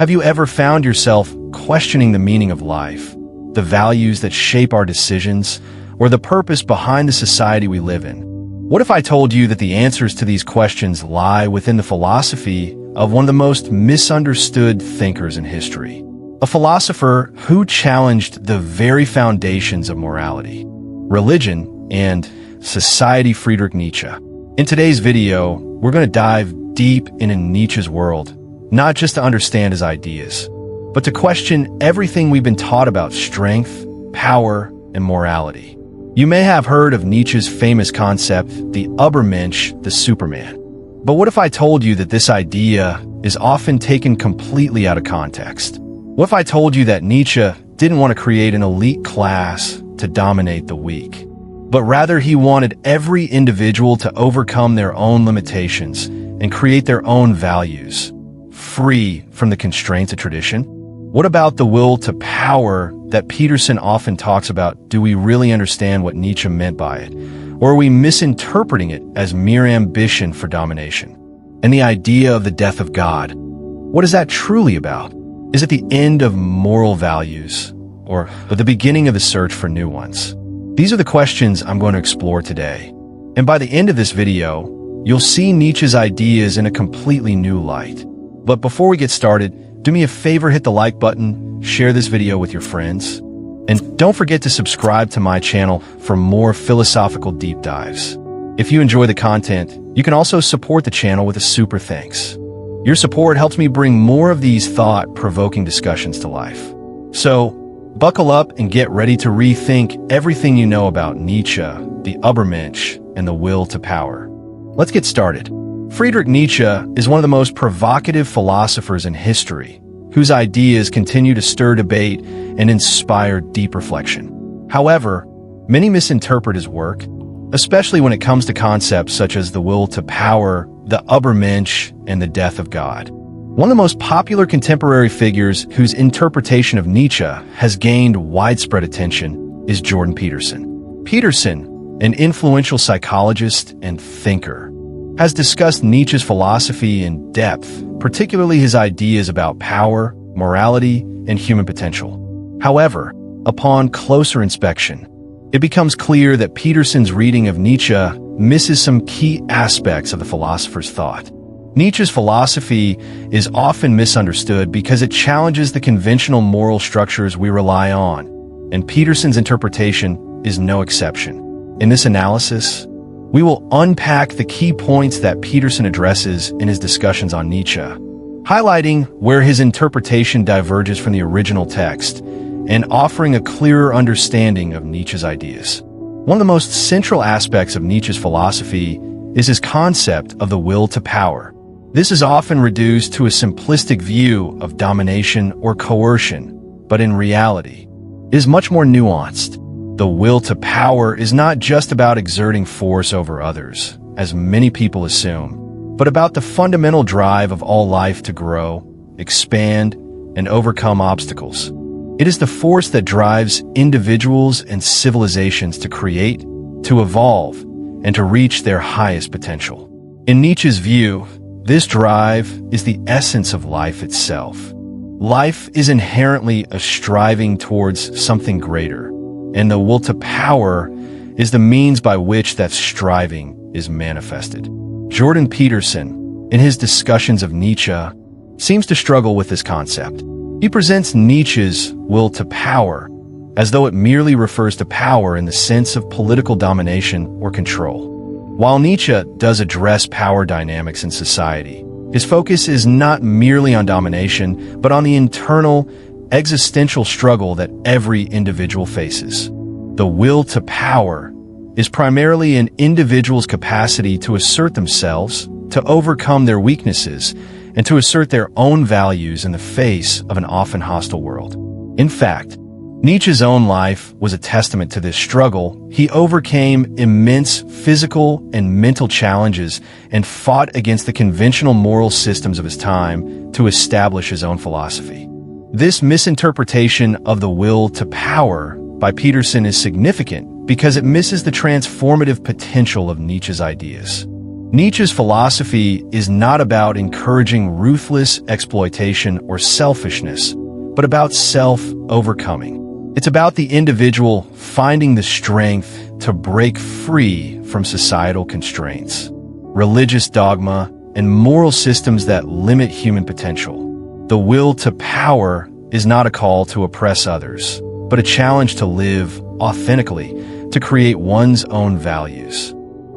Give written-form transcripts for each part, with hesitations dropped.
Have you ever found yourself questioning the meaning of life, the values that shape our decisions, or the purpose behind the society we live in? What if I told you that the answers to these questions lie within the philosophy of one of the most misunderstood thinkers in history? A philosopher who challenged the very foundations of morality, religion, and society, Friedrich Nietzsche. In today's video, we're going to dive deep into Nietzsche's world, not just to understand his ideas, but to question everything we've been taught about strength, power, and morality. You may have heard of Nietzsche's famous concept, the Übermensch, the Superman. But what if I told you that this idea is often taken completely out of context? What if I told you that Nietzsche didn't want to create an elite class to dominate the weak, but rather he wanted every individual to overcome their own limitations and create their own values, free from the constraints of tradition? What about the will to power that Peterson often talks about? Do we really understand what Nietzsche meant by it? Or are we misinterpreting it as mere ambition for domination? And the idea of the death of God, what is that truly about? Is it the end of moral values, or the beginning of the search for new ones? These are the questions I'm going to explore today. And by the end of this video, you'll see Nietzsche's ideas in a completely new light. But before we get started, do me a favor, hit the like button, share this video with your friends, and don't forget to subscribe to my channel for more philosophical deep dives. If you enjoy the content, you can also support the channel with a super thanks. Your support helps me bring more of these thought-provoking discussions to life. So, buckle up and get ready to rethink everything you know about Nietzsche, the Übermensch, and the will to power. Let's get started. Friedrich Nietzsche is one of the most provocative philosophers in history, whose ideas continue to stir debate and inspire deep reflection. However, many misinterpret his work, especially when it comes to concepts such as the will to power, the Übermensch, and the death of God. One of the most popular contemporary figures whose interpretation of Nietzsche has gained widespread attention is Jordan Peterson. Peterson, an influential psychologist and thinker, has discussed Nietzsche's philosophy in depth, particularly his ideas about power, morality, and human potential. However, upon closer inspection, it becomes clear that Peterson's reading of Nietzsche misses some key aspects of the philosopher's thought. Nietzsche's philosophy is often misunderstood because it challenges the conventional moral structures we rely on, and Peterson's interpretation is no exception. In this analysis, we will unpack the key points that Peterson addresses in his discussions on Nietzsche, highlighting where his interpretation diverges from the original text and offering a clearer understanding of Nietzsche's ideas. One of the most central aspects of Nietzsche's philosophy is his concept of the will to power. This is often reduced to a simplistic view of domination or coercion, but in reality, it is much more nuanced. The will to power is not just about exerting force over others, as many people assume, but about the fundamental drive of all life to grow, expand, and overcome obstacles. It is the force that drives individuals and civilizations to create, to evolve, and to reach their highest potential. In Nietzsche's view, this drive is the essence of life itself. Life is inherently a striving towards something greater, and the will to power is the means by which that striving is manifested. Jordan Peterson, in his discussions of Nietzsche, seems to struggle with this concept. He presents Nietzsche's will to power as though it merely refers to power in the sense of political domination or control. While Nietzsche does address power dynamics in society, his focus is not merely on domination, but on the internal, existential struggle that every individual faces. The will to power is primarily an individual's capacity to assert themselves, to overcome their weaknesses, and to assert their own values in the face of an often hostile world. In fact, Nietzsche's own life was a testament to this struggle. He overcame immense physical and mental challenges and fought against the conventional moral systems of his time to establish his own philosophy. This misinterpretation of the will to power by Peterson is significant because it misses the transformative potential of Nietzsche's ideas. Nietzsche's philosophy is not about encouraging ruthless exploitation or selfishness, but about self-overcoming. It's about the individual finding the strength to break free from societal constraints, religious dogma, and moral systems that limit human potential. The will to power is not a call to oppress others, but a challenge to live authentically, to create one's own values,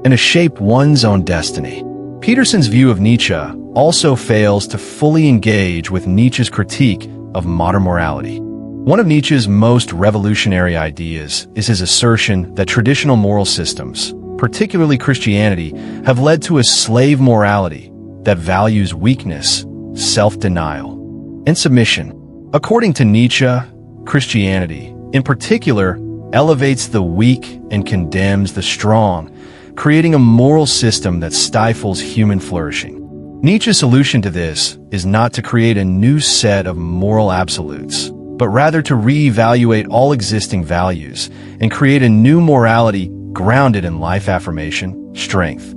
and to shape one's own destiny. Peterson's view of Nietzsche also fails to fully engage with Nietzsche's critique of modern morality. One of Nietzsche's most revolutionary ideas is his assertion that traditional moral systems, particularly Christianity, have led to a slave morality that values weakness, self-denial, and submission. According to Nietzsche, Christianity, in particular, elevates the weak and condemns the strong, creating a moral system that stifles human flourishing. Nietzsche's solution to this is not to create a new set of moral absolutes, but rather to reevaluate all existing values and create a new morality grounded in life affirmation, strength,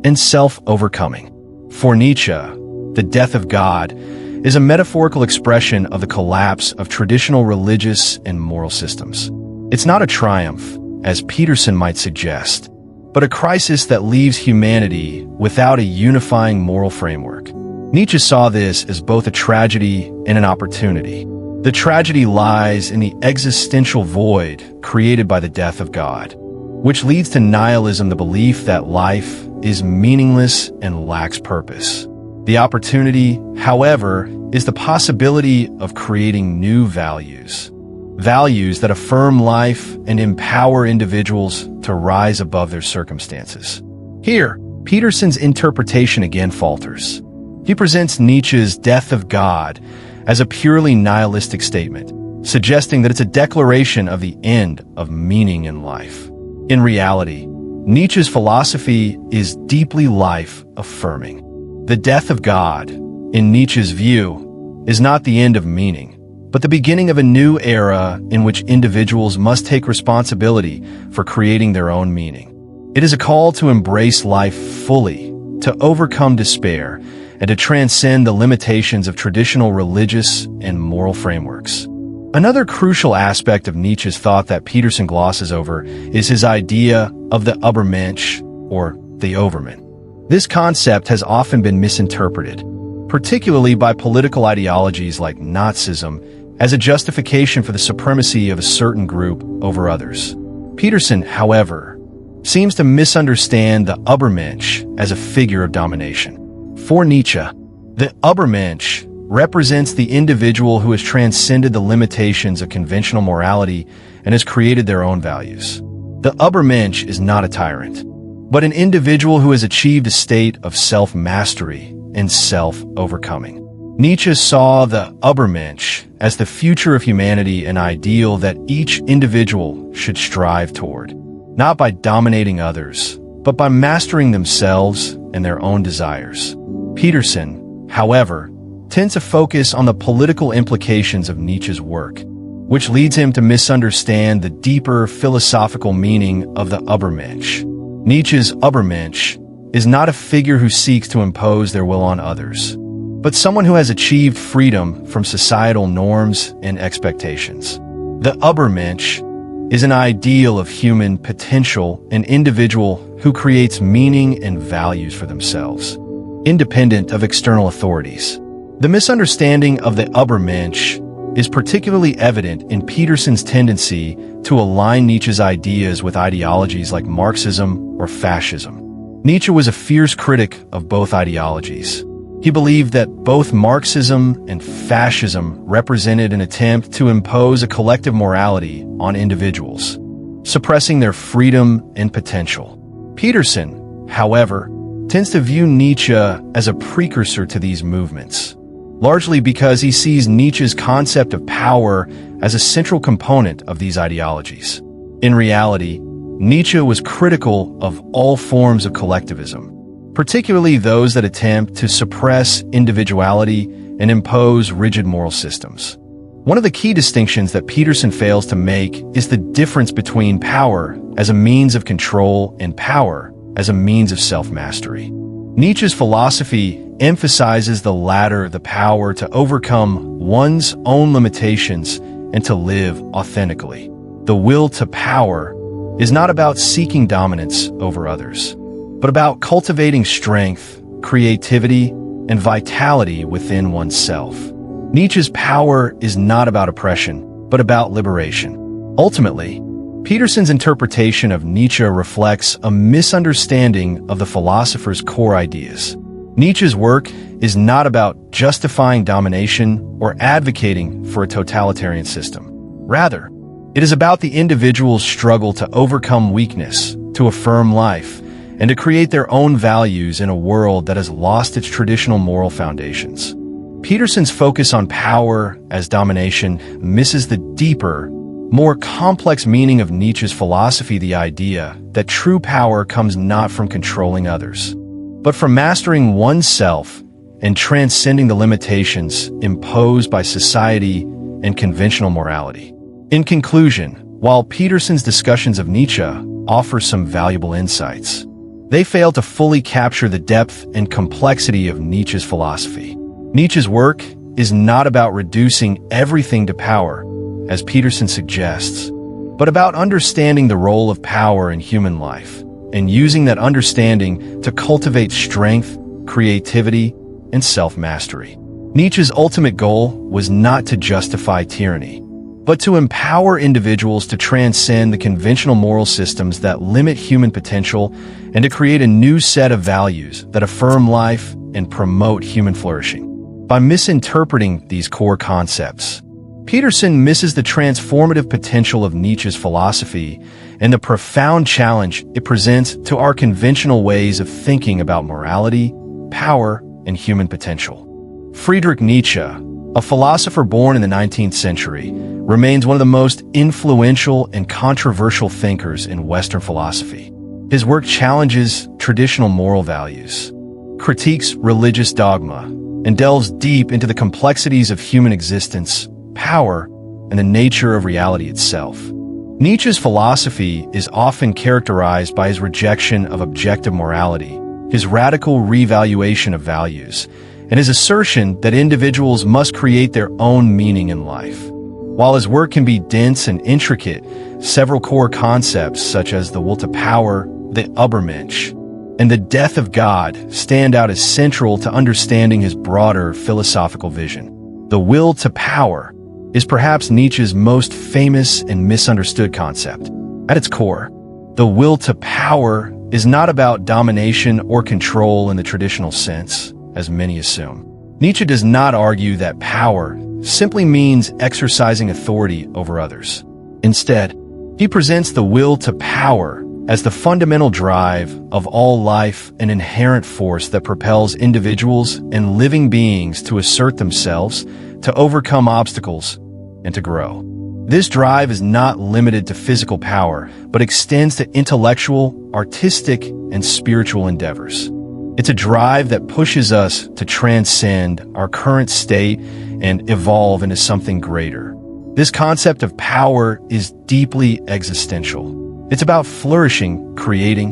and self-overcoming. For Nietzsche, the death of God is a metaphorical expression of the collapse of traditional religious and moral systems. It's not a triumph, as Peterson might suggest, but a crisis that leaves humanity without a unifying moral framework. Nietzsche saw this as both a tragedy and an opportunity. The tragedy lies in the existential void created by the death of God, which leads to nihilism, the belief that life is meaningless and lacks purpose. The opportunity, however, is the possibility of creating new values. Values that affirm life and empower individuals to rise above their circumstances. Here, Peterson's interpretation again falters. He presents Nietzsche's death of God as a purely nihilistic statement, suggesting that it's a declaration of the end of meaning in life. In reality, Nietzsche's philosophy is deeply life-affirming. The death of God, in Nietzsche's view, is not the end of meaning, but the beginning of a new era in which individuals must take responsibility for creating their own meaning. It is a call to embrace life fully, to overcome despair, and to transcend the limitations of traditional religious and moral frameworks. Another crucial aspect of Nietzsche's thought that Peterson glosses over is his idea of the Übermensch, or the Overman. This concept has often been misinterpreted, particularly by political ideologies like Nazism, as a justification for the supremacy of a certain group over others. Peterson, however, seems to misunderstand the Übermensch as a figure of domination. For Nietzsche, the Übermensch represents the individual who has transcended the limitations of conventional morality and has created their own values. The Übermensch is not a tyrant, but an individual who has achieved a state of self-mastery and self-overcoming. Nietzsche saw the Übermensch as the future of humanity, an ideal that each individual should strive toward, not by dominating others, but by mastering themselves and their own desires. Peterson, however, tends to focus on the political implications of Nietzsche's work, which leads him to misunderstand the deeper philosophical meaning of the Übermensch. Nietzsche's Übermensch is not a figure who seeks to impose their will on others, but someone who has achieved freedom from societal norms and expectations. The Übermensch is an ideal of human potential, an individual who creates meaning and values for themselves, independent of external authorities. The misunderstanding of the Übermensch is particularly evident in Peterson's tendency to align Nietzsche's ideas with ideologies like Marxism or fascism. Nietzsche was a fierce critic of both ideologies. He believed that both Marxism and fascism represented an attempt to impose a collective morality on individuals, suppressing their freedom and potential. Peterson, however, tends to view Nietzsche as a precursor to these movements, largely because he sees Nietzsche's concept of power as a central component of these ideologies. In reality, Nietzsche was critical of all forms of collectivism, particularly those that attempt to suppress individuality and impose rigid moral systems. One of the key distinctions that Peterson fails to make is the difference between power as a means of control and power as a means of self-mastery. Nietzsche's philosophy emphasizes the latter, the power to overcome one's own limitations and to live authentically. The will to power is not about seeking dominance over others, but about cultivating strength, creativity, and vitality within oneself. Nietzsche's power is not about oppression, but about liberation. Ultimately, Peterson's interpretation of Nietzsche reflects a misunderstanding of the philosopher's core ideas. Nietzsche's work is not about justifying domination or advocating for a totalitarian system. Rather, it is about the individual's struggle to overcome weakness, to affirm life, and to create their own values in a world that has lost its traditional moral foundations. Peterson's focus on power as domination misses the deeper, more complex meaning of Nietzsche's philosophy, the idea that true power comes not from controlling others, but from mastering oneself and transcending the limitations imposed by society and conventional morality. In conclusion, while Peterson's discussions of Nietzsche offer some valuable insights, they fail to fully capture the depth and complexity of Nietzsche's philosophy. Nietzsche's work is not about reducing everything to power, as Peterson suggests, but about understanding the role of power in human life and using that understanding to cultivate strength, creativity, and self-mastery. Nietzsche's ultimate goal was not to justify tyranny, but to empower individuals to transcend the conventional moral systems that limit human potential and to create a new set of values that affirm life and promote human flourishing. By misinterpreting these core concepts, Peterson misses the transformative potential of Nietzsche's philosophy and the profound challenge it presents to our conventional ways of thinking about morality, power, and human potential. Friedrich Nietzsche, a philosopher born in the 19th century, remains one of the most influential and controversial thinkers in Western philosophy. His work challenges traditional moral values, critiques religious dogma, and delves deep into the complexities of human existence, power, and the nature of reality itself. Nietzsche's philosophy is often characterized by his rejection of objective morality, his radical revaluation of values, and his assertion that individuals must create their own meaning in life. While his work can be dense and intricate, several core concepts such as the will to power, the Übermensch, and the death of God stand out as central to understanding his broader philosophical vision. The will to power is perhaps Nietzsche's most famous and misunderstood concept. At its core, the will to power is not about domination or control in the traditional sense, as many assume. Nietzsche does not argue that power simply means exercising authority over others. Instead, he presents the will to power as the fundamental drive of all life, an inherent force that propels individuals and living beings to assert themselves, to overcome obstacles, and to grow. This drive is not limited to physical power, but extends to intellectual, artistic, and spiritual endeavors. It's a drive that pushes us to transcend our current state and evolve into something greater. This concept of power is deeply existential. It's about flourishing, creating,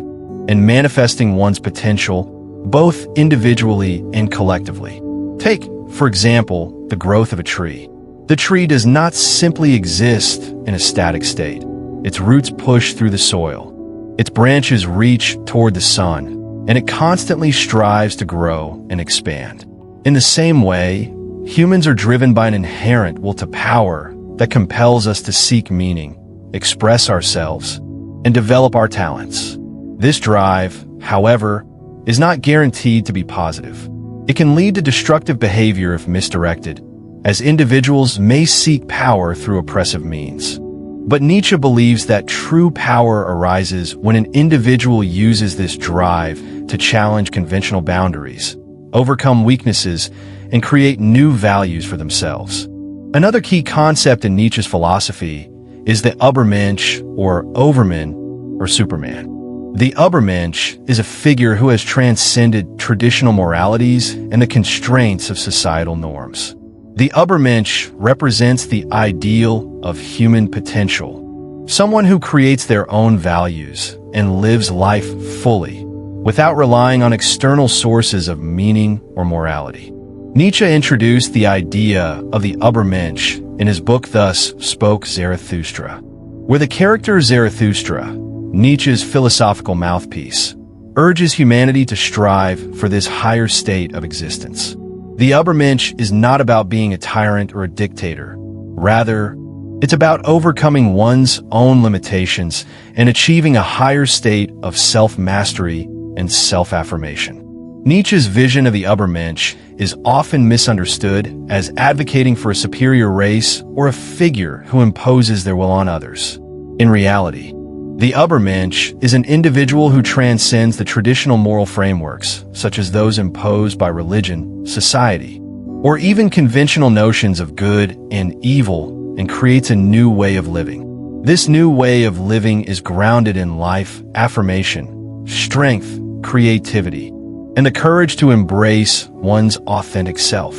and manifesting one's potential, both individually and collectively. Take, for example, the growth of a tree. The tree does not simply exist in a static state. Its roots push through the soil. Its branches reach toward the sun, and it constantly strives to grow and expand. In the same way, humans are driven by an inherent will to power that compels us to seek meaning, express ourselves, and develop our talents. This drive, however, is not guaranteed to be positive. It can lead to destructive behavior if misdirected, as individuals may seek power through oppressive means. But Nietzsche believes that true power arises when an individual uses this drive to challenge conventional boundaries, overcome weaknesses, and create new values for themselves. Another key concept in Nietzsche's philosophy is the Übermensch, or Overman, or Superman. The Übermensch is a figure who has transcended traditional moralities and the constraints of societal norms. The Übermensch represents the ideal of human potential, someone who creates their own values and lives life fully, without relying on external sources of meaning or morality. Nietzsche introduced the idea of the Übermensch in his book Thus Spoke Zarathustra, where the character Zarathustra, Nietzsche's philosophical mouthpiece, urges humanity to strive for this higher state of existence. The Übermensch is not about being a tyrant or a dictator. Rather, it's about overcoming one's own limitations and achieving a higher state of self-mastery and self-affirmation. Nietzsche's vision of the Übermensch is often misunderstood as advocating for a superior race or a figure who imposes their will on others. In reality, the Übermensch is an individual who transcends the traditional moral frameworks, such as those imposed by religion, society, or even conventional notions of good and evil, and creates a new way of living. This new way of living is grounded in life, affirmation, strength, creativity, and the courage to embrace one's authentic self.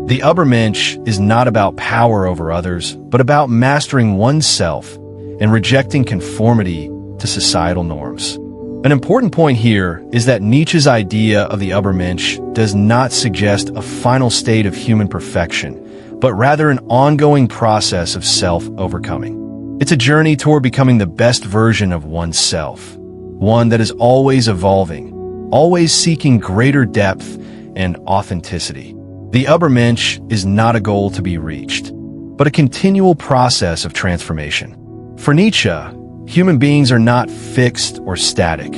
The Übermensch is not about power over others, but about mastering oneself and rejecting conformity to societal norms. An important point here is that Nietzsche's idea of the Übermensch does not suggest a final state of human perfection, but rather an ongoing process of self-overcoming. It's a journey toward becoming the best version of oneself, one that is always evolving, always seeking greater depth and authenticity. The Übermensch is not a goal to be reached, but a continual process of transformation. For Nietzsche, human beings are not fixed or static.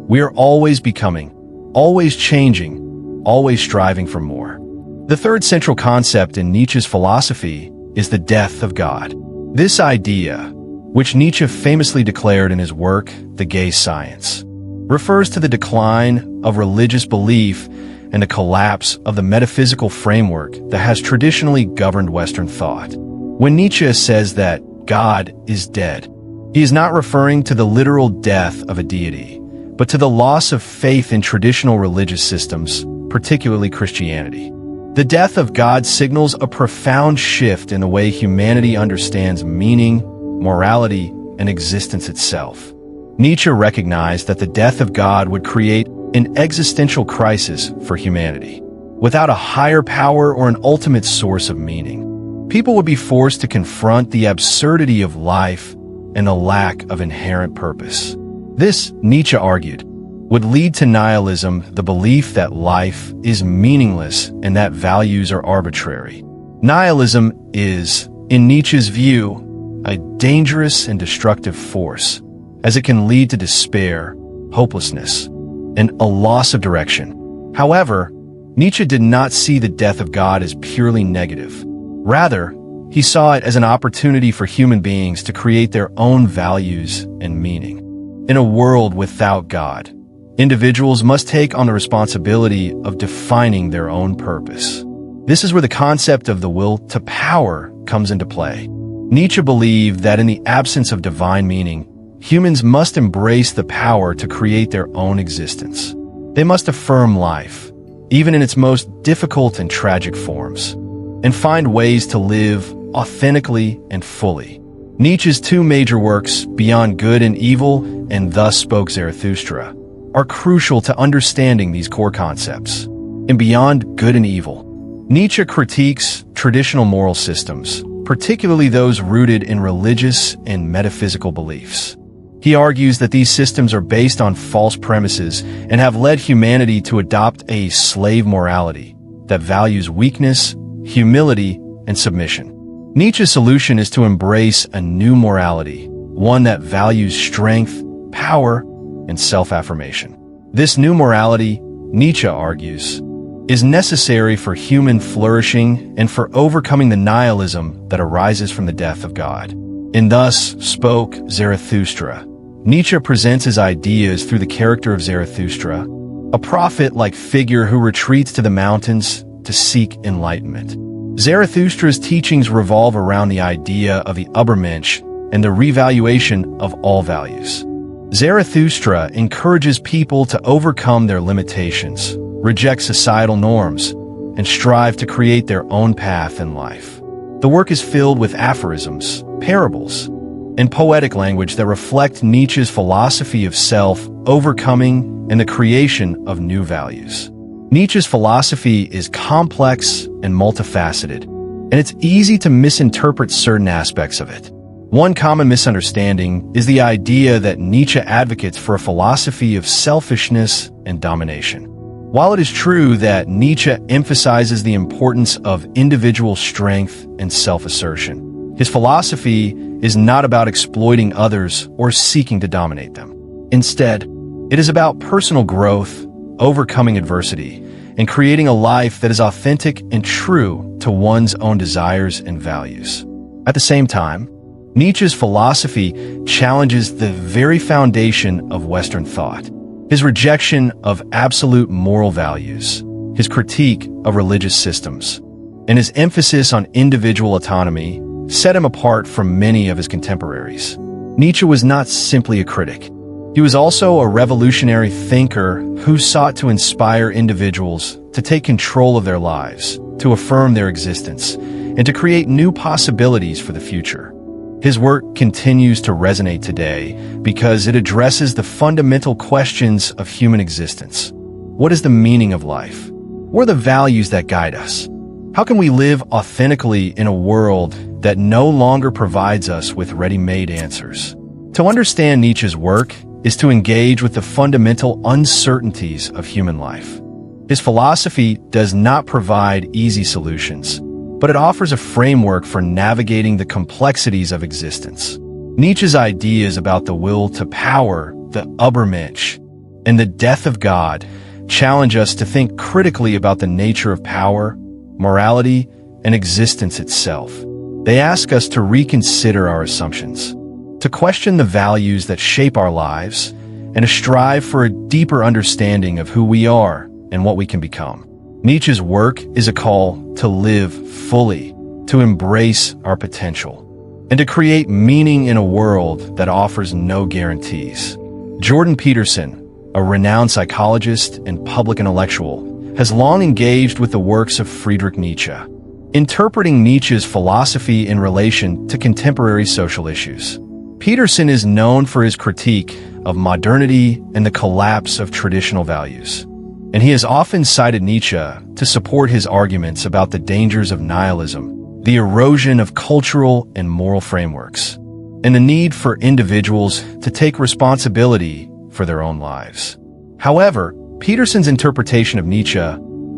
We are always becoming, always changing, always striving for more. The third central concept in Nietzsche's philosophy is the death of God. This idea, which Nietzsche famously declared in his work, The Gay Science, refers to the decline of religious belief and the collapse of the metaphysical framework that has traditionally governed Western thought. When Nietzsche says that God is dead, he is not referring to the literal death of a deity, but to the loss of faith in traditional religious systems, particularly Christianity. The death of God signals a profound shift in the way humanity understands meaning, morality, and existence itself. Nietzsche recognized that the death of God would create an existential crisis for humanity. Without a higher power or an ultimate source of meaning, people would be forced to confront the absurdity of life and the lack of inherent purpose. This, Nietzsche argued, would lead to nihilism, the belief that life is meaningless and that values are arbitrary. Nihilism is, in Nietzsche's view, a dangerous and destructive force, as it can lead to despair, hopelessness, and a loss of direction. However, Nietzsche did not see the death of God as purely negative. Rather, he saw it as an opportunity for human beings to create their own values and meaning. In a world without God, individuals must take on the responsibility of defining their own purpose. This is where the concept of the will to power comes into play. Nietzsche believed that in the absence of divine meaning, humans must embrace the power to create their own existence. They must affirm life, even in its most difficult and tragic forms, and find ways to live authentically and fully. Nietzsche's two major works, Beyond Good and Evil and Thus Spoke Zarathustra, are crucial to understanding these core concepts. In Beyond Good and Evil, Nietzsche critiques traditional moral systems, particularly those rooted in religious and metaphysical beliefs. He argues that these systems are based on false premises and have led humanity to adopt a slave morality that values weakness, humility, and submission. Nietzsche's solution is to embrace a new morality, one that values strength, power, and self-affirmation. This new morality, Nietzsche argues, is necessary for human flourishing and for overcoming the nihilism that arises from the death of God. In Thus Spoke Zarathustra, Nietzsche presents his ideas through the character of Zarathustra, a prophet-like figure who retreats to the mountains to seek enlightenment. Zarathustra's teachings revolve around the idea of the Übermensch and the revaluation of all values. Zarathustra encourages people to overcome their limitations, reject societal norms, and strive to create their own path in life. The work is filled with aphorisms, parables, and poetic language that reflect Nietzsche's philosophy of self, overcoming, and the creation of new values. Nietzsche's philosophy is complex and multifaceted, and it's easy to misinterpret certain aspects of it. One common misunderstanding is the idea that Nietzsche advocates for a philosophy of selfishness and domination. While it is true that Nietzsche emphasizes the importance of individual strength and self-assertion, his philosophy is not about exploiting others or seeking to dominate them. Instead, it is about personal growth, overcoming adversity, and creating a life that is authentic and true to one's own desires and values. At the same time, Nietzsche's philosophy challenges the very foundation of Western thought. His rejection of absolute moral values, his critique of religious systems, and his emphasis on individual autonomy set him apart from many of his contemporaries. Nietzsche was not simply a critic. He was also a revolutionary thinker who sought to inspire individuals to take control of their lives, to affirm their existence, and to create new possibilities for the future. His work continues to resonate today because it addresses the fundamental questions of human existence. What is the meaning of life? What are the values that guide us? How can we live authentically in a world that no longer provides us with ready-made answers? To understand Nietzsche's work is to engage with the fundamental uncertainties of human life. His philosophy does not provide easy solutions, but it offers a framework for navigating the complexities of existence. Nietzsche's ideas about the will to power, the Übermensch, and the death of God challenge us to think critically about the nature of power, morality, and existence itself. They ask us to reconsider our assumptions, to question the values that shape our lives, and to strive for a deeper understanding of who we are and what we can become. Nietzsche's work is a call to live fully, to embrace our potential, and to create meaning in a world that offers no guarantees. Jordan Peterson, a renowned psychologist and public intellectual, has long engaged with the works of Friedrich Nietzsche, interpreting Nietzsche's philosophy in relation to contemporary social issues. Peterson is known for his critique of modernity and the collapse of traditional values, and he has often cited Nietzsche to support his arguments about the dangers of nihilism, the erosion of cultural and moral frameworks, and the need for individuals to take responsibility for their own lives. However, Peterson's interpretation of Nietzsche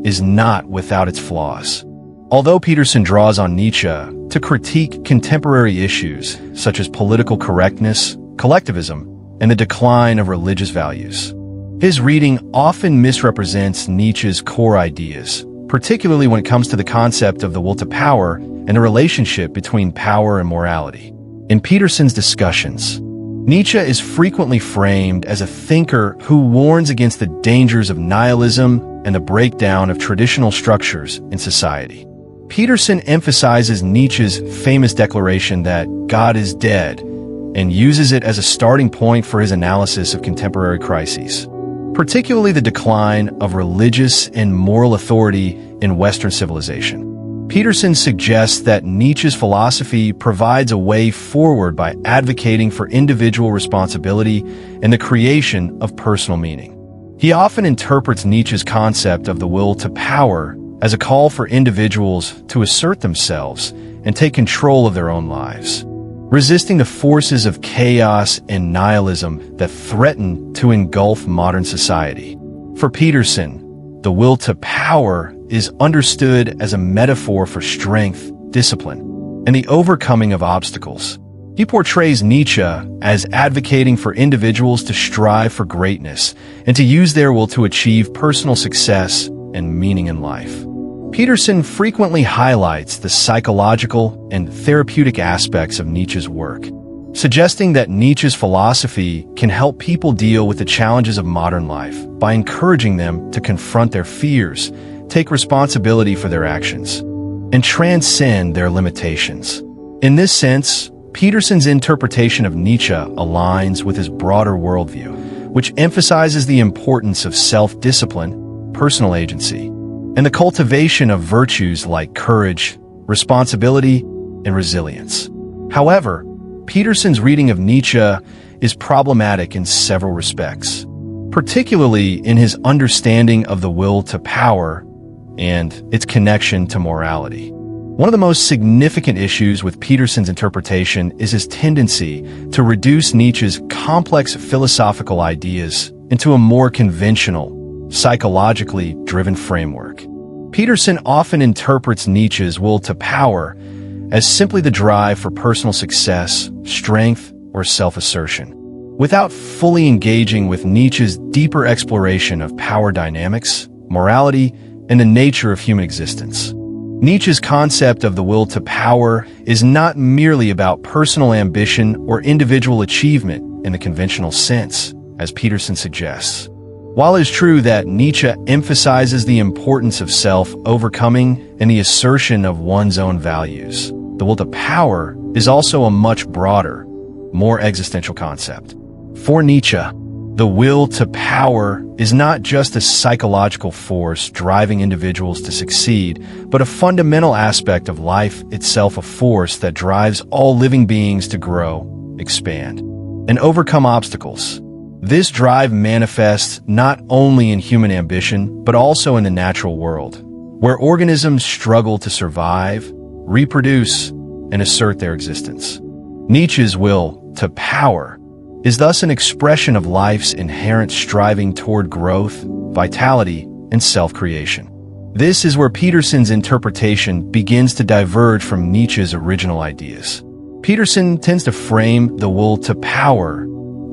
is not without its flaws. Although Peterson draws on Nietzsche to critique contemporary issues such as political correctness, collectivism, and the decline of religious values, his reading often misrepresents Nietzsche's core ideas, particularly when it comes to the concept of the will to power and the relationship between power and morality. In Peterson's discussions, Nietzsche is frequently framed as a thinker who warns against the dangers of nihilism and the breakdown of traditional structures in society. Peterson emphasizes Nietzsche's famous declaration that God is dead and uses it as a starting point for his analysis of contemporary crises, particularly the decline of religious and moral authority in Western civilization. Peterson suggests that Nietzsche's philosophy provides a way forward by advocating for individual responsibility and the creation of personal meaning. He often interprets Nietzsche's concept of the will to power as a call for individuals to assert themselves and take control of their own lives, resisting the forces of chaos and nihilism that threaten to engulf modern society. For Peterson, the will to power is understood as a metaphor for strength, discipline, and the overcoming of obstacles. He portrays Nietzsche as advocating for individuals to strive for greatness and to use their will to achieve personal success and meaning in life. Peterson frequently highlights the psychological and therapeutic aspects of Nietzsche's work, suggesting that Nietzsche's philosophy can help people deal with the challenges of modern life by encouraging them to confront their fears, take responsibility for their actions, and transcend their limitations. In this sense, Peterson's interpretation of Nietzsche aligns with his broader worldview, which emphasizes the importance of self-discipline, personal agency, and the cultivation of virtues like courage, responsibility, and resilience. However, Peterson's reading of Nietzsche is problematic in several respects. particularly in his understanding of the will to power and its connection to morality. One of the most significant issues with Peterson's interpretation is his tendency to reduce Nietzsche's complex philosophical ideas into a more conventional, psychologically driven framework. Peterson often interprets Nietzsche's will to power as simply the drive for personal success, strength, or self-assertion, without fully engaging with Nietzsche's deeper exploration of power dynamics, morality, and the nature of human existence. Nietzsche's concept of the will to power is not merely about personal ambition or individual achievement in the conventional sense, as Peterson suggests. While it is true that Nietzsche emphasizes the importance of self-overcoming and the assertion of one's own values, the will to power is also a much broader, more existential concept. For Nietzsche, the will to power is not just a psychological force driving individuals to succeed, but a fundamental aspect of life itself, a force that drives all living beings to grow, expand, and overcome obstacles. This drive manifests not only in human ambition, but also in the natural world, where organisms struggle to survive, reproduce, and assert their existence. Nietzsche's will to power is thus an expression of life's inherent striving toward growth, vitality, and self-creation. This is where Peterson's interpretation begins to diverge from Nietzsche's original ideas. Peterson tends to frame the will to power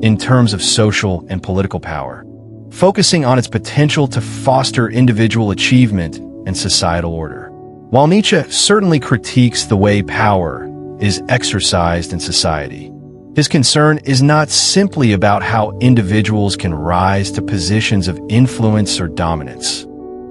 in terms of social and political power, focusing on its potential to foster individual achievement and societal order. While Nietzsche certainly critiques the way power is exercised in society, his concern is not simply about how individuals can rise to positions of influence or dominance,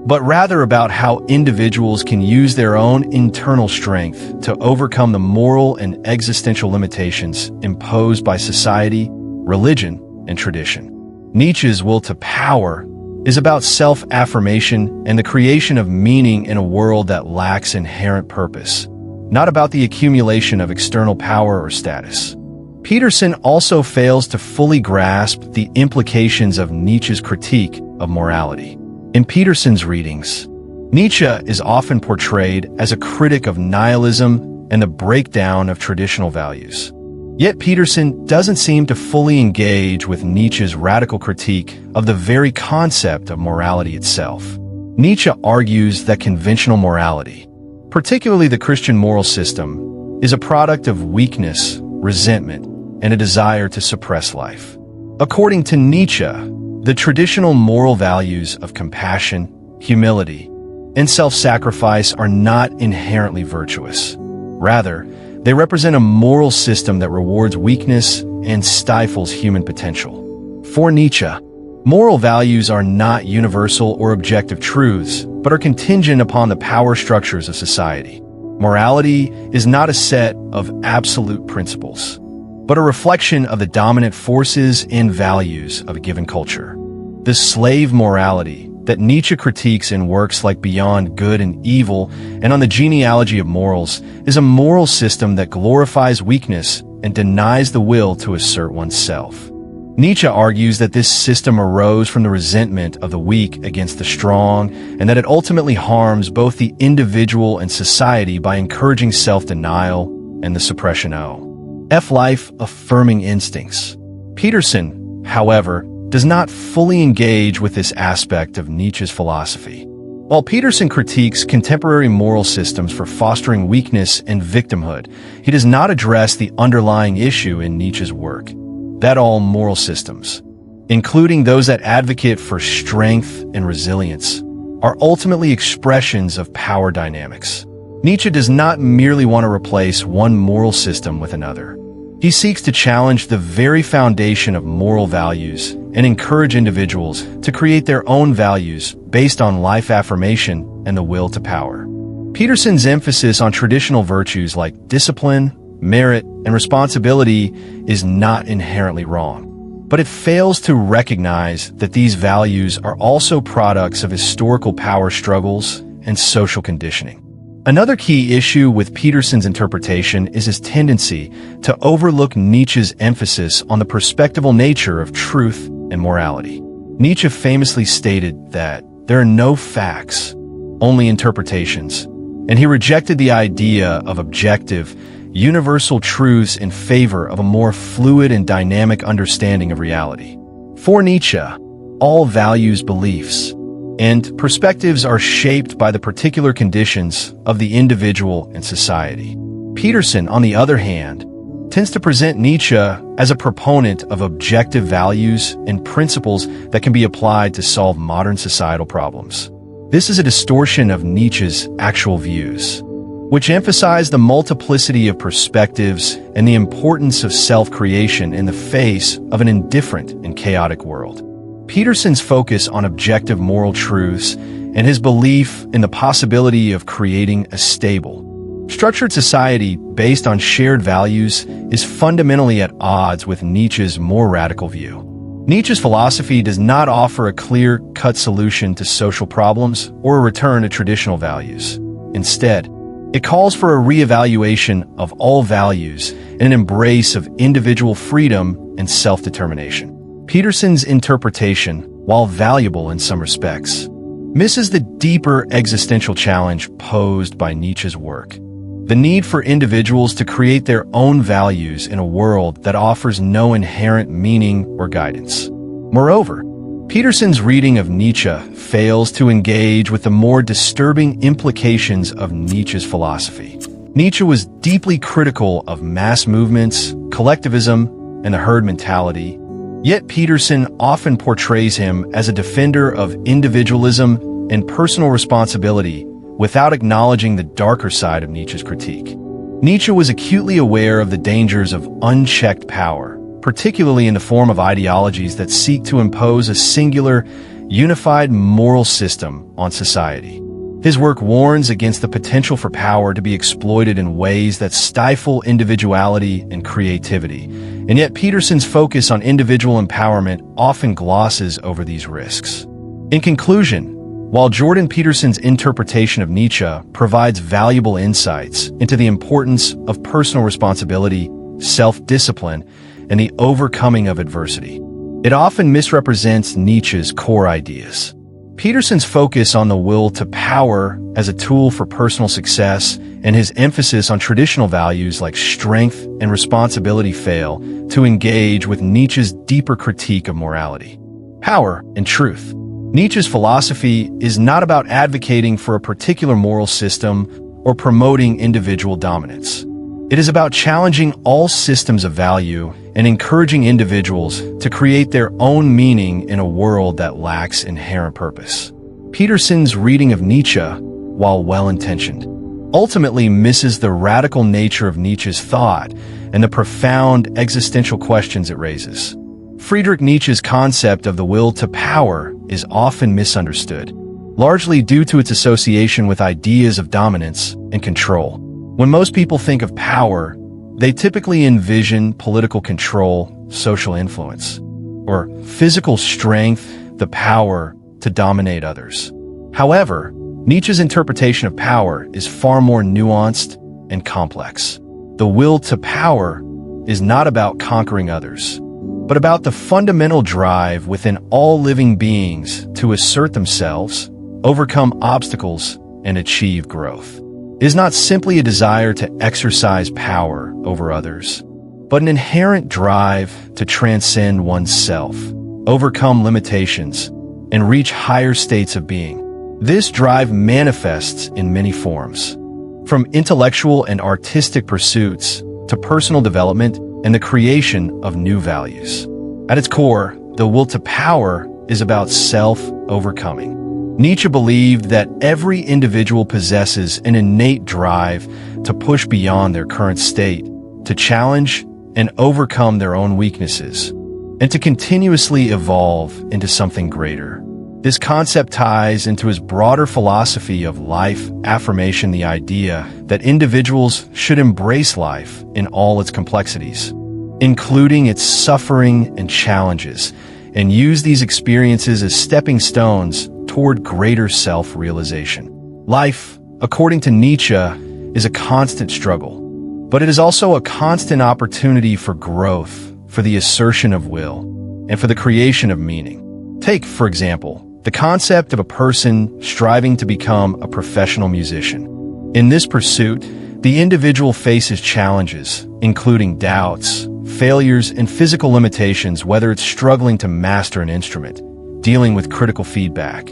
but rather about how individuals can use their own internal strength to overcome the moral and existential limitations imposed by society, religion, and tradition. Nietzsche's will to power is about self-affirmation and the creation of meaning in a world that lacks inherent purpose, not about the accumulation of external power or status. Peterson also fails to fully grasp the implications of Nietzsche's critique of morality. In Peterson's readings, Nietzsche is often portrayed as a critic of nihilism and the breakdown of traditional values. Yet Peterson doesn't seem to fully engage with Nietzsche's radical critique of the very concept of morality itself. Nietzsche argues that conventional morality, particularly the Christian moral system, is a product of weakness, resentment, and a desire to suppress life. According to Nietzsche, the traditional moral values of compassion, humility, and self-sacrifice are not inherently virtuous. Rather, they represent a moral system that rewards weakness and stifles human potential. For Nietzsche, moral values are not universal or objective truths, but are contingent upon the power structures of society. Morality is not a set of absolute principles, but a reflection of the dominant forces and values of a given culture. The slave morality that Nietzsche critiques in works like Beyond Good and Evil and on the genealogy of morals is a moral system that glorifies weakness and denies the will to assert oneself. Nietzsche argues that this system arose from the resentment of the weak against the strong, and that it ultimately harms both the individual and society by encouraging self-denial and the suppression of life-affirming instincts. Peterson, however, does not fully engage with this aspect of Nietzsche's philosophy. While Peterson critiques contemporary moral systems for fostering weakness and victimhood, he does not address the underlying issue in Nietzsche's work, that all moral systems, including those that advocate for strength and resilience, are ultimately expressions of power dynamics. Nietzsche does not merely want to replace one moral system with another. He seeks to challenge the very foundation of moral values and encourage individuals to create their own values based on life affirmation and the will to power. Peterson's emphasis on traditional virtues like discipline, merit, and responsibility is not inherently wrong, but it fails to recognize that these values are also products of historical power struggles and social conditioning. Another key issue with Peterson's interpretation is his tendency to overlook Nietzsche's emphasis on the perspectival nature of truth and morality. Nietzsche famously stated that there are no facts, only interpretations, and he rejected the idea of objective, universal truths in favor of a more fluid and dynamic understanding of reality. For Nietzsche, all values, beliefs, and perspectives are shaped by the particular conditions of the individual and society. Peterson, on the other hand, tends to present Nietzsche as a proponent of objective values and principles that can be applied to solve modern societal problems. This is a distortion of Nietzsche's actual views, which emphasize the multiplicity of perspectives and the importance of self-creation in the face of an indifferent and chaotic world. Peterson's focus on objective moral truths and his belief in the possibility of creating a stable, structured society based on shared values is fundamentally at odds with Nietzsche's more radical view. Nietzsche's philosophy does not offer a clear-cut solution to social problems or a return to traditional values. Instead, it calls for a reevaluation of all values and an embrace of individual freedom and self-determination. Peterson's interpretation, while valuable in some respects, misses the deeper existential challenge posed by Nietzsche's work. The need for individuals to create their own values in a world that offers no inherent meaning or guidance. Moreover, Peterson's reading of Nietzsche fails to engage with the more disturbing implications of Nietzsche's philosophy. Nietzsche was deeply critical of mass movements, collectivism, and the herd mentality, yet Peterson often portrays him as a defender of individualism and personal responsibility without acknowledging the darker side of Nietzsche's critique. Nietzsche was acutely aware of the dangers of unchecked power, particularly in the form of ideologies that seek to impose a singular, unified moral system on society. His work warns against the potential for power to be exploited in ways that stifle individuality and creativity, and yet Peterson's focus on individual empowerment often glosses over these risks. In conclusion, while Jordan Peterson's interpretation of Nietzsche provides valuable insights into the importance of personal responsibility, self-discipline, and the overcoming of adversity, it often misrepresents Nietzsche's core ideas. Peterson's focus on the will to power as a tool for personal success and his emphasis on traditional values like strength and responsibility fail to engage with Nietzsche's deeper critique of morality, power, and truth. Nietzsche's philosophy is not about advocating for a particular moral system or promoting individual dominance. It is about challenging all systems of value and encouraging individuals to create their own meaning in a world that lacks inherent purpose. Peterson's reading of Nietzsche, while well-intentioned, ultimately misses the radical nature of Nietzsche's thought and the profound existential questions it raises. Friedrich Nietzsche's concept of the will to power is often misunderstood, largely due to its association with ideas of dominance and control. When most people think of power, they typically envision political control, social influence, or physical strength, the power to dominate others. However, Nietzsche's interpretation of power is far more nuanced and complex. The will to power is not about conquering others, but about the fundamental drive within all living beings to assert themselves, overcome obstacles, and achieve growth. It is not simply a desire to exercise power over others, but an inherent drive to transcend oneself, overcome limitations, and reach higher states of being. This drive manifests in many forms, from intellectual and artistic pursuits to personal development and the creation of new values. At its core, the will to power is about self-overcoming. Nietzsche believed that every individual possesses an innate drive to push beyond their current state, to challenge and overcome their own weaknesses, and to continuously evolve into something greater. This concept ties into his broader philosophy of life affirmation, the idea that individuals should embrace life in all its complexities, including its suffering and challenges, and use these experiences as stepping stones toward greater self-realization. Life, according to Nietzsche, is a constant struggle, but it is also a constant opportunity for growth, for the assertion of will, and for the creation of meaning. Take, for example, the concept of a person striving to become a professional musician. In this pursuit, the individual faces challenges, including doubts, failures, and physical limitations, whether it's struggling to master an instrument, dealing with critical feedback,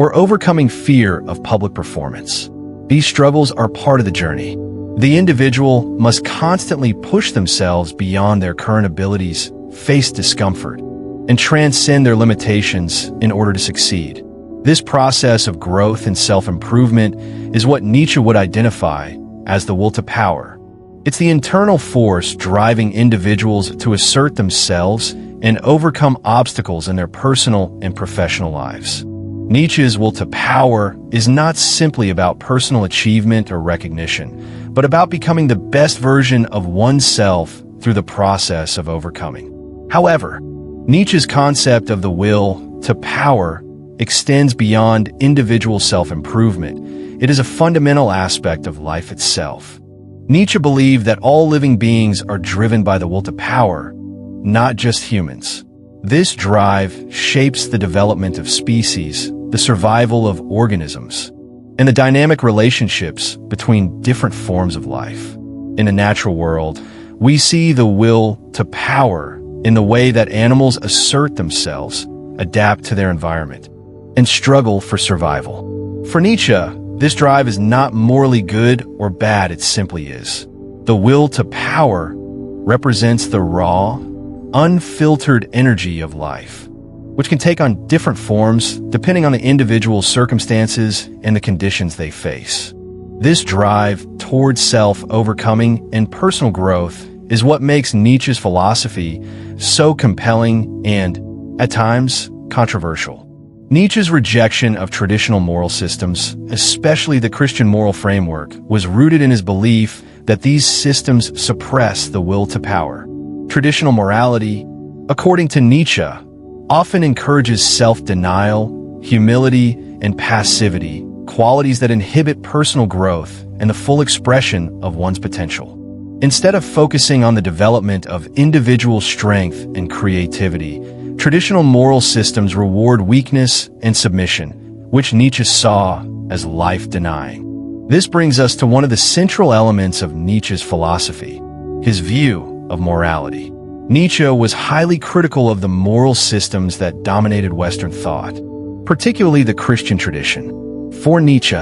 or overcoming fear of public performance. These struggles are part of the journey. The individual must constantly push themselves beyond their current abilities, face discomfort, and transcend their limitations in order to succeed. This process of growth and self-improvement is what Nietzsche would identify as the will to power. It's the internal force driving individuals to assert themselves and overcome obstacles in their personal and professional lives. Nietzsche's will to power is not simply about personal achievement or recognition, but about becoming the best version of oneself through the process of overcoming. However, Nietzsche's concept of the will to power extends beyond individual self-improvement. It is a fundamental aspect of life itself. Nietzsche believed that all living beings are driven by the will to power, not just humans. This drive shapes the development of species, the survival of organisms, and the dynamic relationships between different forms of life. In the natural world, we see the will to power in the way that animals assert themselves, adapt to their environment, and struggle for survival. For Nietzsche, this drive is not morally good or bad, it simply is. The will to power represents the raw, unfiltered energy of life, which can take on different forms depending on the individual's circumstances and the conditions they face. This drive towards self-overcoming and personal growth is what makes Nietzsche's philosophy so compelling and, at times, controversial. Nietzsche's rejection of traditional moral systems, especially the Christian moral framework, was rooted in his belief that these systems suppress the will to power. Traditional morality, according to Nietzsche, often encourages self-denial, humility, and passivity, qualities that inhibit personal growth and the full expression of one's potential. Instead of focusing on the development of individual strength and creativity, traditional moral systems reward weakness and submission, which Nietzsche saw as life-denying. This brings us to one of the central elements of Nietzsche's philosophy, his view of morality. Nietzsche was highly critical of the moral systems that dominated Western thought, particularly the Christian tradition. For Nietzsche,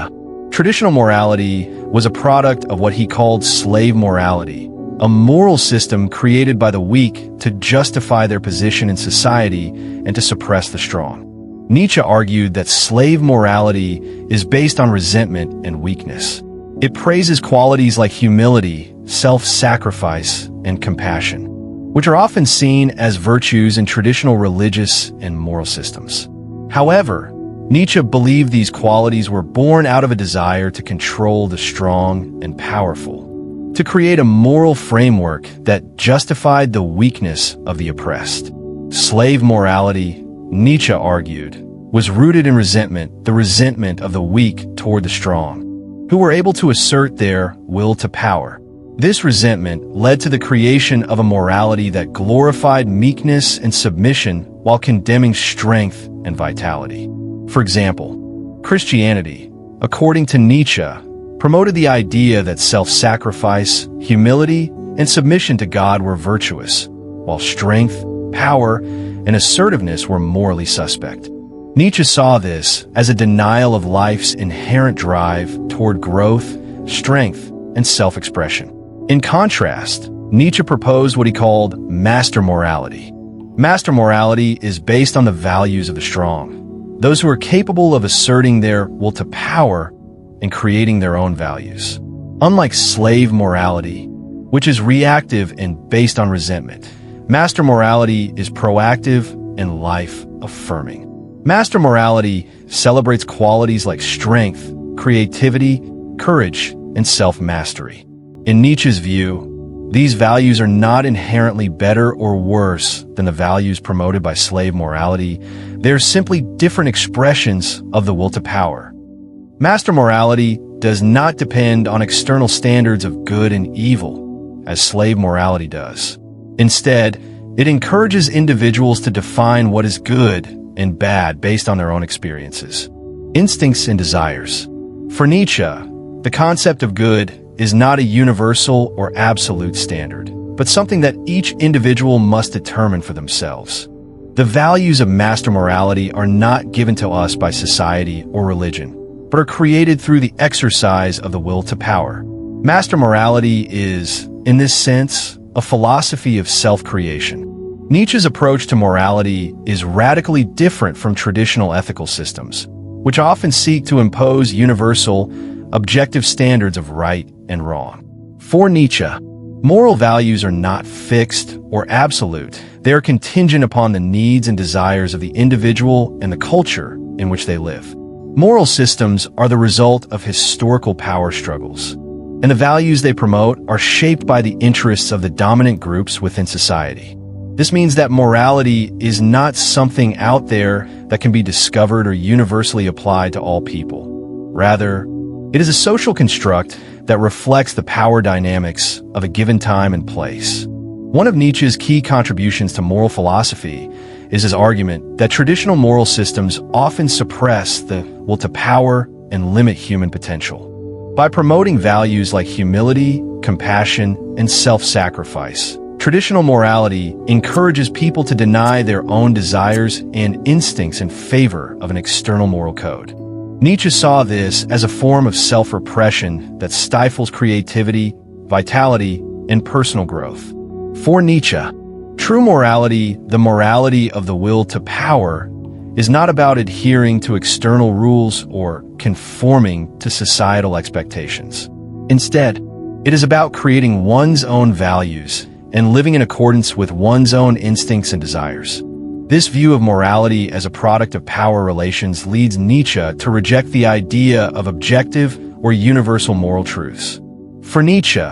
traditional morality was a product of what he called slave morality, a moral system created by the weak to justify their position in society and to suppress the strong. Nietzsche argued that slave morality is based on resentment and weakness. It praises qualities like humility, self-sacrifice, and compassion, which are often seen as virtues in traditional religious and moral systems. However, Nietzsche believed these qualities were born out of a desire to control the strong and powerful, to create a moral framework that justified the weakness of the oppressed. Slave morality, Nietzsche argued, was rooted in resentment, the resentment of the weak toward the strong, who were able to assert their will to power. This resentment led to the creation of a morality that glorified meekness and submission while condemning strength and vitality. For example, Christianity, according to Nietzsche, promoted the idea that self-sacrifice, humility, and submission to God were virtuous, while strength, power, and assertiveness were morally suspect. Nietzsche saw this as a denial of life's inherent drive toward growth, strength, and self-expression. In contrast, Nietzsche proposed what he called master morality. Master morality is based on the values of the strong, those who are capable of asserting their will to power and creating their own values. Unlike slave morality, which is reactive and based on resentment, master morality is proactive and life-affirming. Master morality celebrates qualities like strength, creativity, courage, and self-mastery. In Nietzsche's view, these values are not inherently better or worse than the values promoted by slave morality. They are simply different expressions of the will to power. Master morality does not depend on external standards of good and evil, as slave morality does. Instead, it encourages individuals to define what is good and bad based on their own experiences. Instincts and desires. For Nietzsche, the concept of good is not a universal or absolute standard, but something that each individual must determine for themselves. The values of master morality are not given to us by society or religion, but are created through the exercise of the will to power. Master morality is, in this sense, a philosophy of self-creation. Nietzsche's approach to morality is radically different from traditional ethical systems, which often seek to impose universal, objective standards of right and wrong. For Nietzsche, moral values are not fixed or absolute. They are contingent upon the needs and desires of the individual and the culture in which they live. Moral systems are the result of historical power struggles, and the values they promote are shaped by the interests of the dominant groups within society. This means that morality is not something out there that can be discovered or universally applied to all people. Rather, it is a social construct that reflects the power dynamics of a given time and place. One of Nietzsche's key contributions to moral philosophy is his argument that traditional moral systems often suppress the will to power and limit human potential. By promoting values like humility, compassion, and self-sacrifice, traditional morality encourages people to deny their own desires and instincts in favor of an external moral code. Nietzsche saw this as a form of self-repression that stifles creativity, vitality, and personal growth. For Nietzsche, true morality, the morality of the will to power, is not about adhering to external rules or conforming to societal expectations. Instead, it is about creating one's own values and living in accordance with one's own instincts and desires. This view of morality as a product of power relations leads Nietzsche to reject the idea of objective or universal moral truths. For Nietzsche,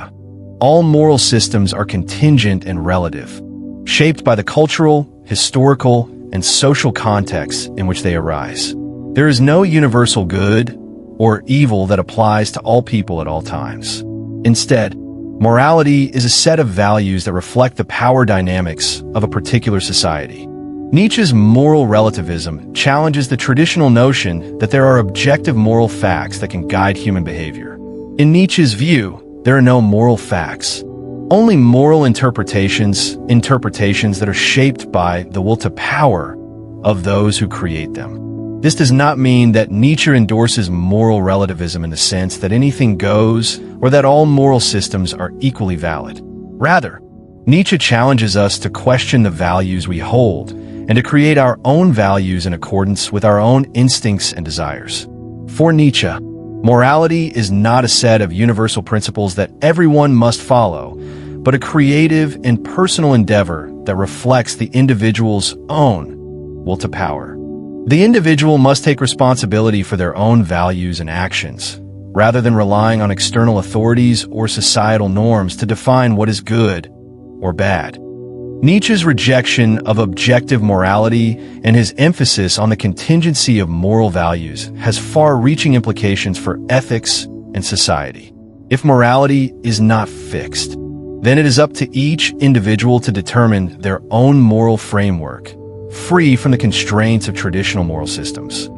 all moral systems are contingent and relative, shaped by the cultural, historical, and social contexts in which they arise. There is no universal good or evil that applies to all people at all times. Instead, morality is a set of values that reflect the power dynamics of a particular society. Nietzsche's moral relativism challenges the traditional notion that there are objective moral facts that can guide human behavior. In Nietzsche's view, there are no moral facts, only moral interpretations that are shaped by the will to power of those who create them. This does not mean that Nietzsche endorses moral relativism in the sense that anything goes or that all moral systems are equally valid. Rather, Nietzsche challenges us to question the values we hold and to create our own values in accordance with our own instincts and desires. For Nietzsche, morality is not a set of universal principles that everyone must follow, but a creative and personal endeavor that reflects the individual's own will to power. The individual must take responsibility for their own values and actions, rather than relying on external authorities or societal norms to define what is good or bad. Nietzsche's rejection of objective morality and his emphasis on the contingency of moral values has far-reaching implications for ethics and society. If morality is not fixed, then it is up to each individual to determine their own moral framework, free from the constraints of traditional moral systems.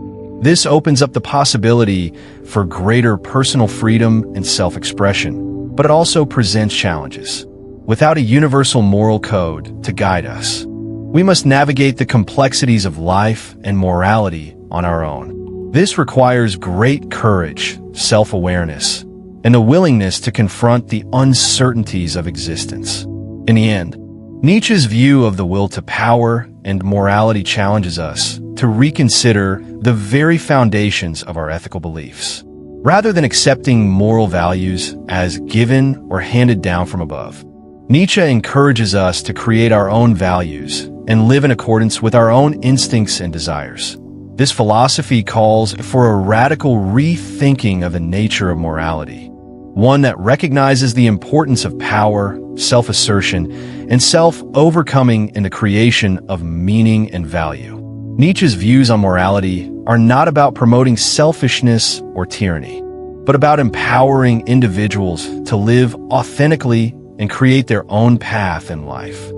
This opens up the possibility for greater personal freedom and self-expression, but it also presents challenges. Without a universal moral code to guide us, we must navigate the complexities of life and morality on our own. This requires great courage, self-awareness, and the willingness to confront the uncertainties of existence. In the end, Nietzsche's view of the will to power and morality challenges us to reconsider the very foundations of our ethical beliefs. Rather than accepting moral values as given or handed down from above, Nietzsche encourages us to create our own values and live in accordance with our own instincts and desires. This philosophy calls for a radical rethinking of the nature of morality, one that recognizes the importance of power, self-assertion, and self-overcoming in the creation of meaning and value. Nietzsche's views on morality are not about promoting selfishness or tyranny, but about empowering individuals to live authentically and create their own path in life.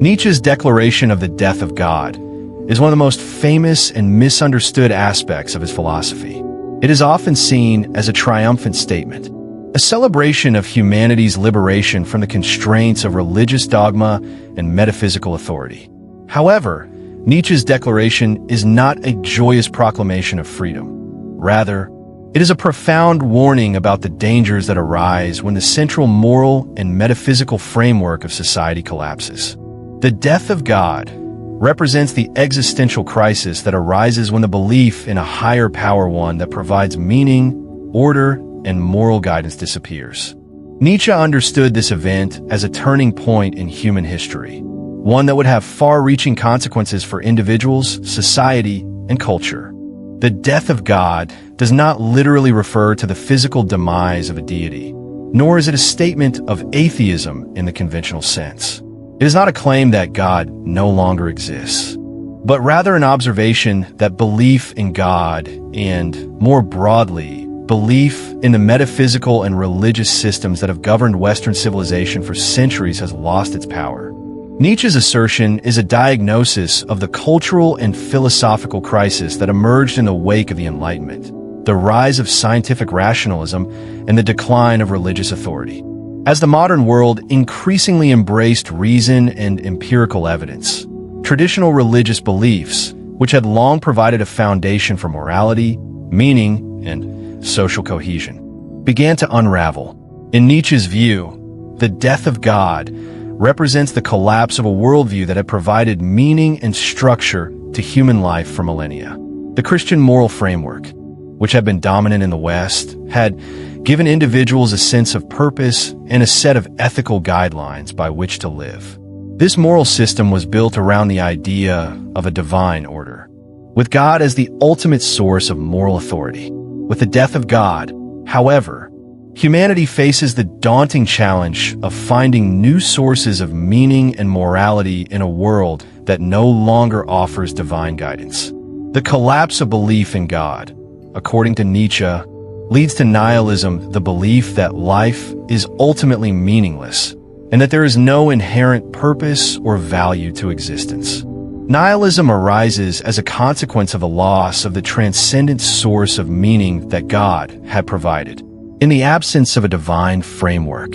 Nietzsche's declaration of the death of God is one of the most famous and misunderstood aspects of his philosophy. It is often seen as a triumphant statement, a celebration of humanity's liberation from the constraints of religious dogma and metaphysical authority. However, Nietzsche's declaration is not a joyous proclamation of freedom. Rather, it is a profound warning about the dangers that arise when the central moral and metaphysical framework of society collapses. The death of God represents the existential crisis that arises when the belief in a higher power, one that provides meaning, order, and moral guidance, disappears. Nietzsche understood this event as a turning point in human history, one that would have far-reaching consequences for individuals, society, and culture. The death of God does not literally refer to the physical demise of a deity, nor is it a statement of atheism in the conventional sense. It is not a claim that God no longer exists, but rather an observation that belief in God, and more broadly, belief in the metaphysical and religious systems that have governed Western civilization for centuries, has lost its power. Nietzsche's assertion is a diagnosis of the cultural and philosophical crisis that emerged in the wake of the Enlightenment, the rise of scientific rationalism, and the decline of religious authority. As the modern world increasingly embraced reason and empirical evidence, traditional religious beliefs, which had long provided a foundation for morality, meaning, and social cohesion, began to unravel. In Nietzsche's view, the death of God represents the collapse of a worldview that had provided meaning and structure to human life for millennia. The Christian moral framework, which had been dominant in the West, had given individuals a sense of purpose and a set of ethical guidelines by which to live. This moral system was built around the idea of a divine order, with God as the ultimate source of moral authority. With the death of God, however, humanity faces the daunting challenge of finding new sources of meaning and morality in a world that no longer offers divine guidance. The collapse of belief in God, according to Nietzsche, leads to nihilism, the belief that life is ultimately meaningless and that there is no inherent purpose or value to existence. Nihilism arises as a consequence of a loss of the transcendent source of meaning that God had provided. In the absence of a divine framework,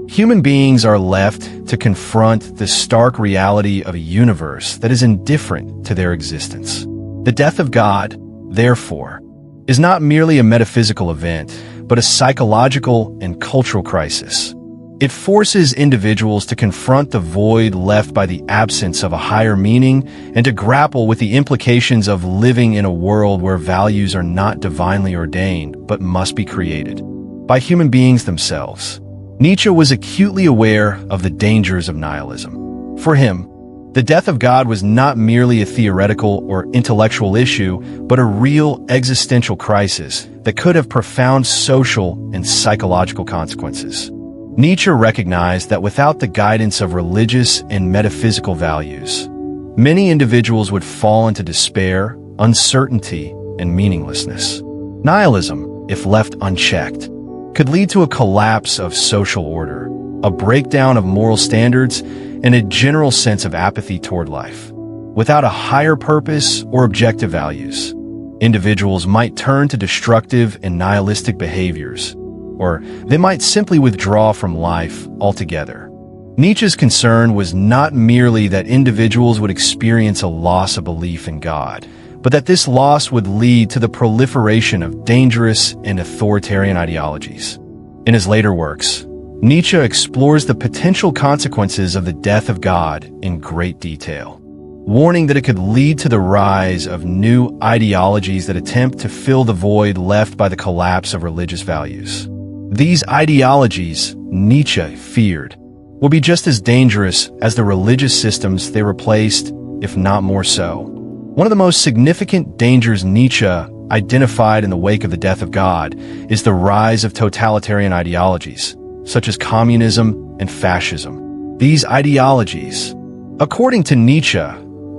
human beings are left to confront the stark reality of a universe that is indifferent to their existence. The death of God, therefore, is not merely a metaphysical event, but a psychological and cultural crisis. It forces individuals to confront the void left by the absence of a higher meaning and to grapple with the implications of living in a world where values are not divinely ordained but must be created by human beings themselves. Nietzsche was acutely aware of the dangers of nihilism. For him, the death of God was not merely a theoretical or intellectual issue, but a real existential crisis that could have profound social and psychological consequences. Nietzsche recognized that without the guidance of religious and metaphysical values, many individuals would fall into despair, uncertainty, and meaninglessness. Nihilism, if left unchecked, could lead to a collapse of social order, a breakdown of moral standards, and a general sense of apathy toward life. Without a higher purpose or objective values, individuals might turn to destructive and nihilistic behaviors, or they might simply withdraw from life altogether. Nietzsche's concern was not merely that individuals would experience a loss of belief in God, but that this loss would lead to the proliferation of dangerous and authoritarian ideologies. In his later works, Nietzsche explores the potential consequences of the death of God in great detail, warning that it could lead to the rise of new ideologies that attempt to fill the void left by the collapse of religious values. These ideologies, Nietzsche feared, will be just as dangerous as the religious systems they replaced, if not more so. One of the most significant dangers Nietzsche identified in the wake of the death of God is the rise of totalitarian ideologies, such as communism and fascism. These ideologies, according to Nietzsche,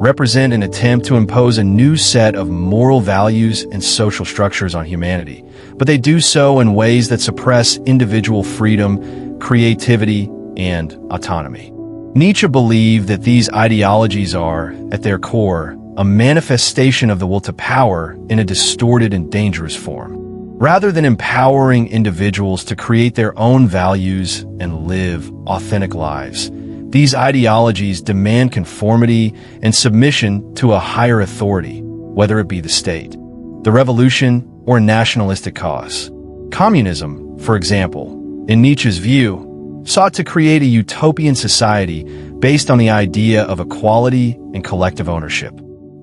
represent an attempt to impose a new set of moral values and social structures on humanity, but they do so in ways that suppress individual freedom, creativity, and autonomy. Nietzsche believed that these ideologies are, at their core, a manifestation of the will to power in a distorted and dangerous form. Rather than empowering individuals to create their own values and live authentic lives, these ideologies demand conformity and submission to a higher authority, whether it be the state, the revolution, or a nationalistic cause. Communism, for example, in Nietzsche's view, sought to create a utopian society based on the idea of equality and collective ownership.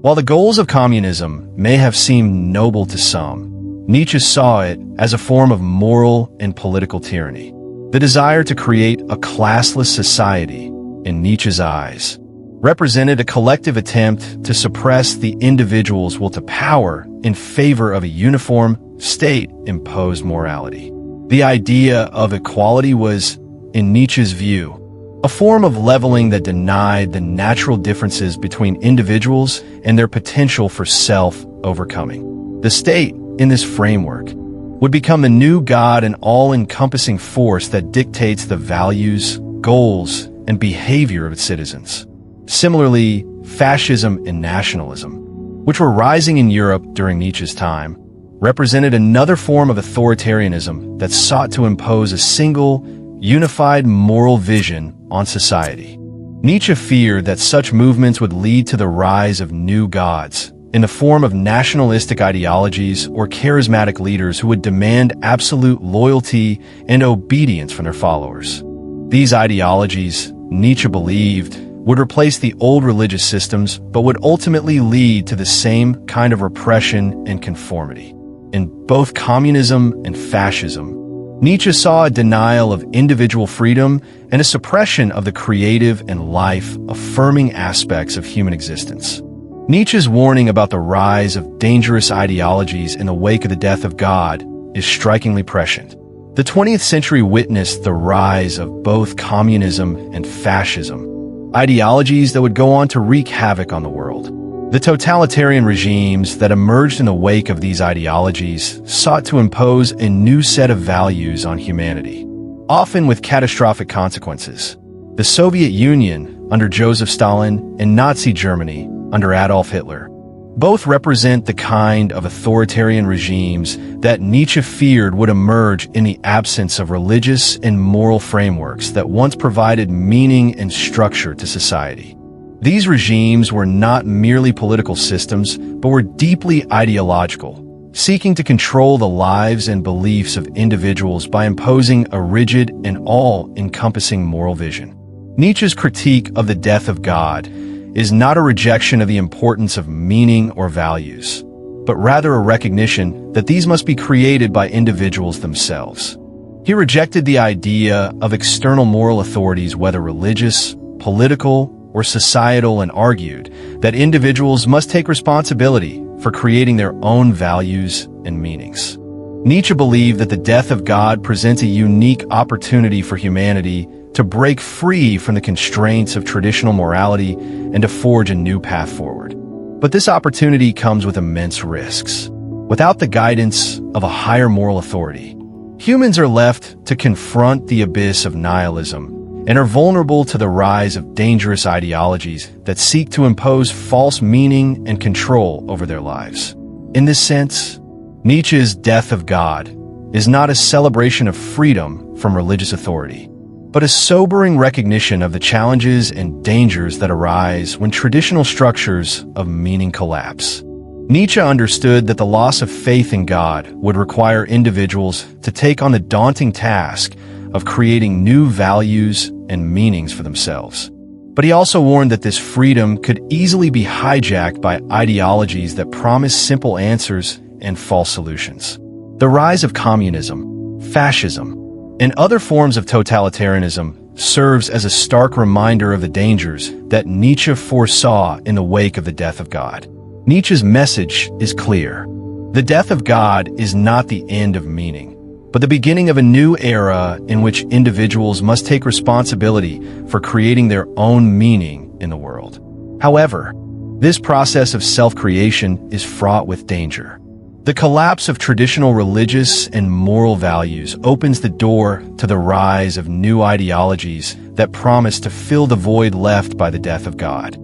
While the goals of communism may have seemed noble to some, Nietzsche saw it as a form of moral and political tyranny. The desire to create a classless society, in Nietzsche's eyes, represented a collective attempt to suppress the individual's will to power in favor of a uniform, state-imposed morality. The idea of equality was, in Nietzsche's view, a form of leveling that denied the natural differences between individuals and their potential for self-overcoming. The state, in this framework, would become the new God, an all-encompassing force that dictates the values, goals, and behavior of its citizens. Similarly, fascism and nationalism, which were rising in Europe during Nietzsche's time, represented another form of authoritarianism that sought to impose a single, unified moral vision on society. Nietzsche feared that such movements would lead to the rise of new gods, in the form of nationalistic ideologies or charismatic leaders who would demand absolute loyalty and obedience from their followers. These ideologies, Nietzsche believed, would replace the old religious systems but would ultimately lead to the same kind of repression and conformity. In both communism and fascism, Nietzsche saw a denial of individual freedom and a suppression of the creative and life-affirming aspects of human existence. Nietzsche's warning about the rise of dangerous ideologies in the wake of the death of God is strikingly prescient. The 20th century witnessed the rise of both communism and fascism, ideologies that would go on to wreak havoc on the world. The totalitarian regimes that emerged in the wake of these ideologies sought to impose a new set of values on humanity, often with catastrophic consequences. The Soviet Union under Joseph Stalin and Nazi Germany under Adolf Hitler both represent the kind of authoritarian regimes that Nietzsche feared would emerge in the absence of religious and moral frameworks that once provided meaning and structure to society. These regimes were not merely political systems, but were deeply ideological, seeking to control the lives and beliefs of individuals by imposing a rigid and all-encompassing moral vision. Nietzsche's critique of the death of God is not a rejection of the importance of meaning or values, but rather a recognition that these must be created by individuals themselves. He rejected the idea of external moral authorities, whether religious, political, or societal, and argued that individuals must take responsibility for creating their own values and meanings. Nietzsche believed that the death of God presents a unique opportunity for humanity to break free from the constraints of traditional morality and to forge a new path forward. But this opportunity comes with immense risks. Without the guidance of a higher moral authority, humans are left to confront the abyss of nihilism and are vulnerable to the rise of dangerous ideologies that seek to impose false meaning and control over their lives. In this sense, Nietzsche's Death of God is not a celebration of freedom from religious authority, but a sobering recognition of the challenges and dangers that arise when traditional structures of meaning collapse. Nietzsche understood that the loss of faith in God would require individuals to take on the daunting task of creating new values and meanings for themselves. But he also warned that this freedom could easily be hijacked by ideologies that promise simple answers and false solutions. The rise of communism, fascism, and other forms of totalitarianism serves as a stark reminder of the dangers that Nietzsche foresaw in the wake of the death of God. Nietzsche's message is clear. The death of God is not the end of meaning, but the beginning of a new era in which individuals must take responsibility for creating their own meaning in the world. However, this process of self-creation is fraught with danger. The collapse of traditional religious and moral values opens the door to the rise of new ideologies that promise to fill the void left by the death of God.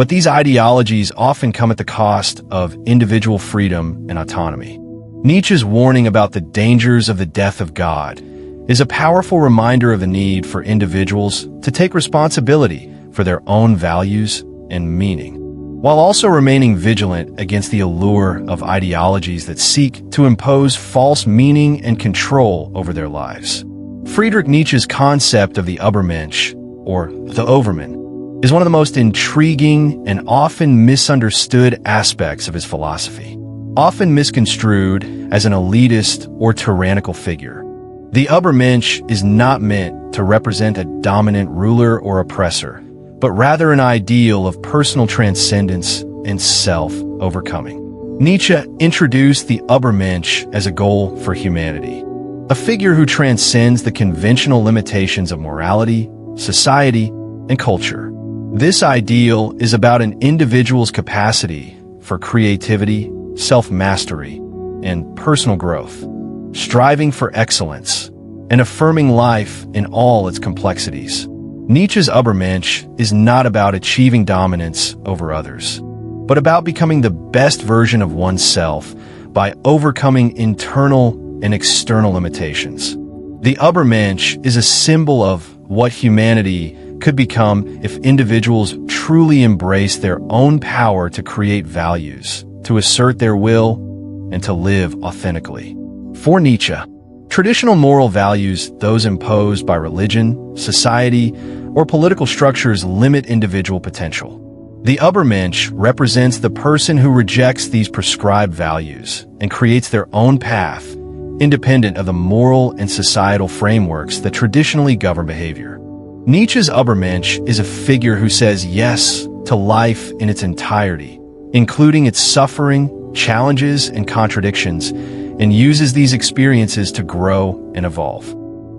But these ideologies often come at the cost of individual freedom and autonomy. Nietzsche's warning about the dangers of the death of God is a powerful reminder of the need for individuals to take responsibility for their own values and meaning, while also remaining vigilant against the allure of ideologies that seek to impose false meaning and control over their lives. Friedrich Nietzsche's concept of the Übermensch, or the Overman, is one of the most intriguing and often misunderstood aspects of his philosophy. Often misconstrued as an elitist or tyrannical figure, the Übermensch is not meant to represent a dominant ruler or oppressor, but rather an ideal of personal transcendence and self-overcoming. Nietzsche introduced the Übermensch as a goal for humanity, a figure who transcends the conventional limitations of morality, society, and culture. This ideal is about an individual's capacity for creativity, self-mastery, and personal growth, striving for excellence, and affirming life in all its complexities. Nietzsche's Übermensch is not about achieving dominance over others, but about becoming the best version of oneself by overcoming internal and external limitations. The Übermensch is a symbol of what humanity could become if individuals truly embrace their own power to create values, to assert their will, and to live authentically. For Nietzsche, traditional moral values, those imposed by religion, society, or political structures, limit individual potential. The Übermensch represents the person who rejects these prescribed values and creates their own path, independent of the moral and societal frameworks that traditionally govern behavior. Nietzsche's Übermensch is a figure who says yes to life in its entirety, including its suffering, challenges, and contradictions, and uses these experiences to grow and evolve.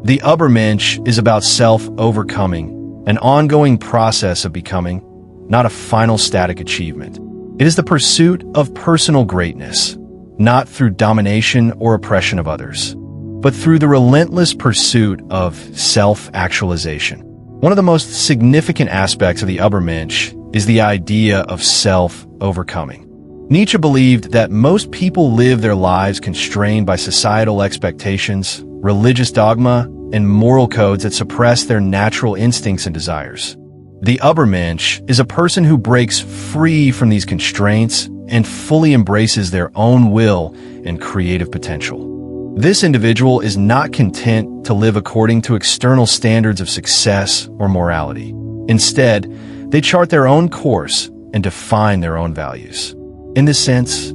The Übermensch is about self-overcoming, an ongoing process of becoming, not a final static achievement. It is the pursuit of personal greatness, not through domination or oppression of others, but through the relentless pursuit of self-actualization. One of the most significant aspects of the Übermensch is the idea of self-overcoming. Nietzsche believed that most people live their lives constrained by societal expectations, religious dogma, and moral codes that suppress their natural instincts and desires. The Übermensch is a person who breaks free from these constraints and fully embraces their own will and creative potential. This individual is not content to live according to external standards of success or morality. Instead, they chart their own course and define their own values. In this sense,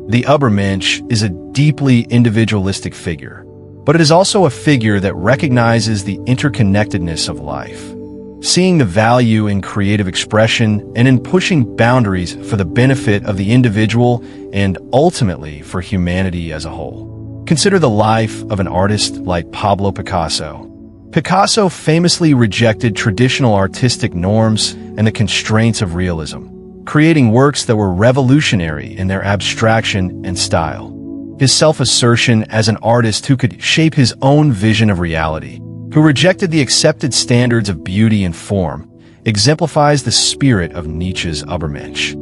the Übermensch is a deeply individualistic figure, but it is also a figure that recognizes the interconnectedness of life, seeing the value in creative expression and in pushing boundaries for the benefit of the individual and ultimately for humanity as a whole. Consider the life of an artist like Pablo Picasso. Picasso famously rejected traditional artistic norms and the constraints of realism, creating works that were revolutionary in their abstraction and style. His self-assertion as an artist who could shape his own vision of reality, who rejected the accepted standards of beauty and form, exemplifies the spirit of Nietzsche's Übermensch.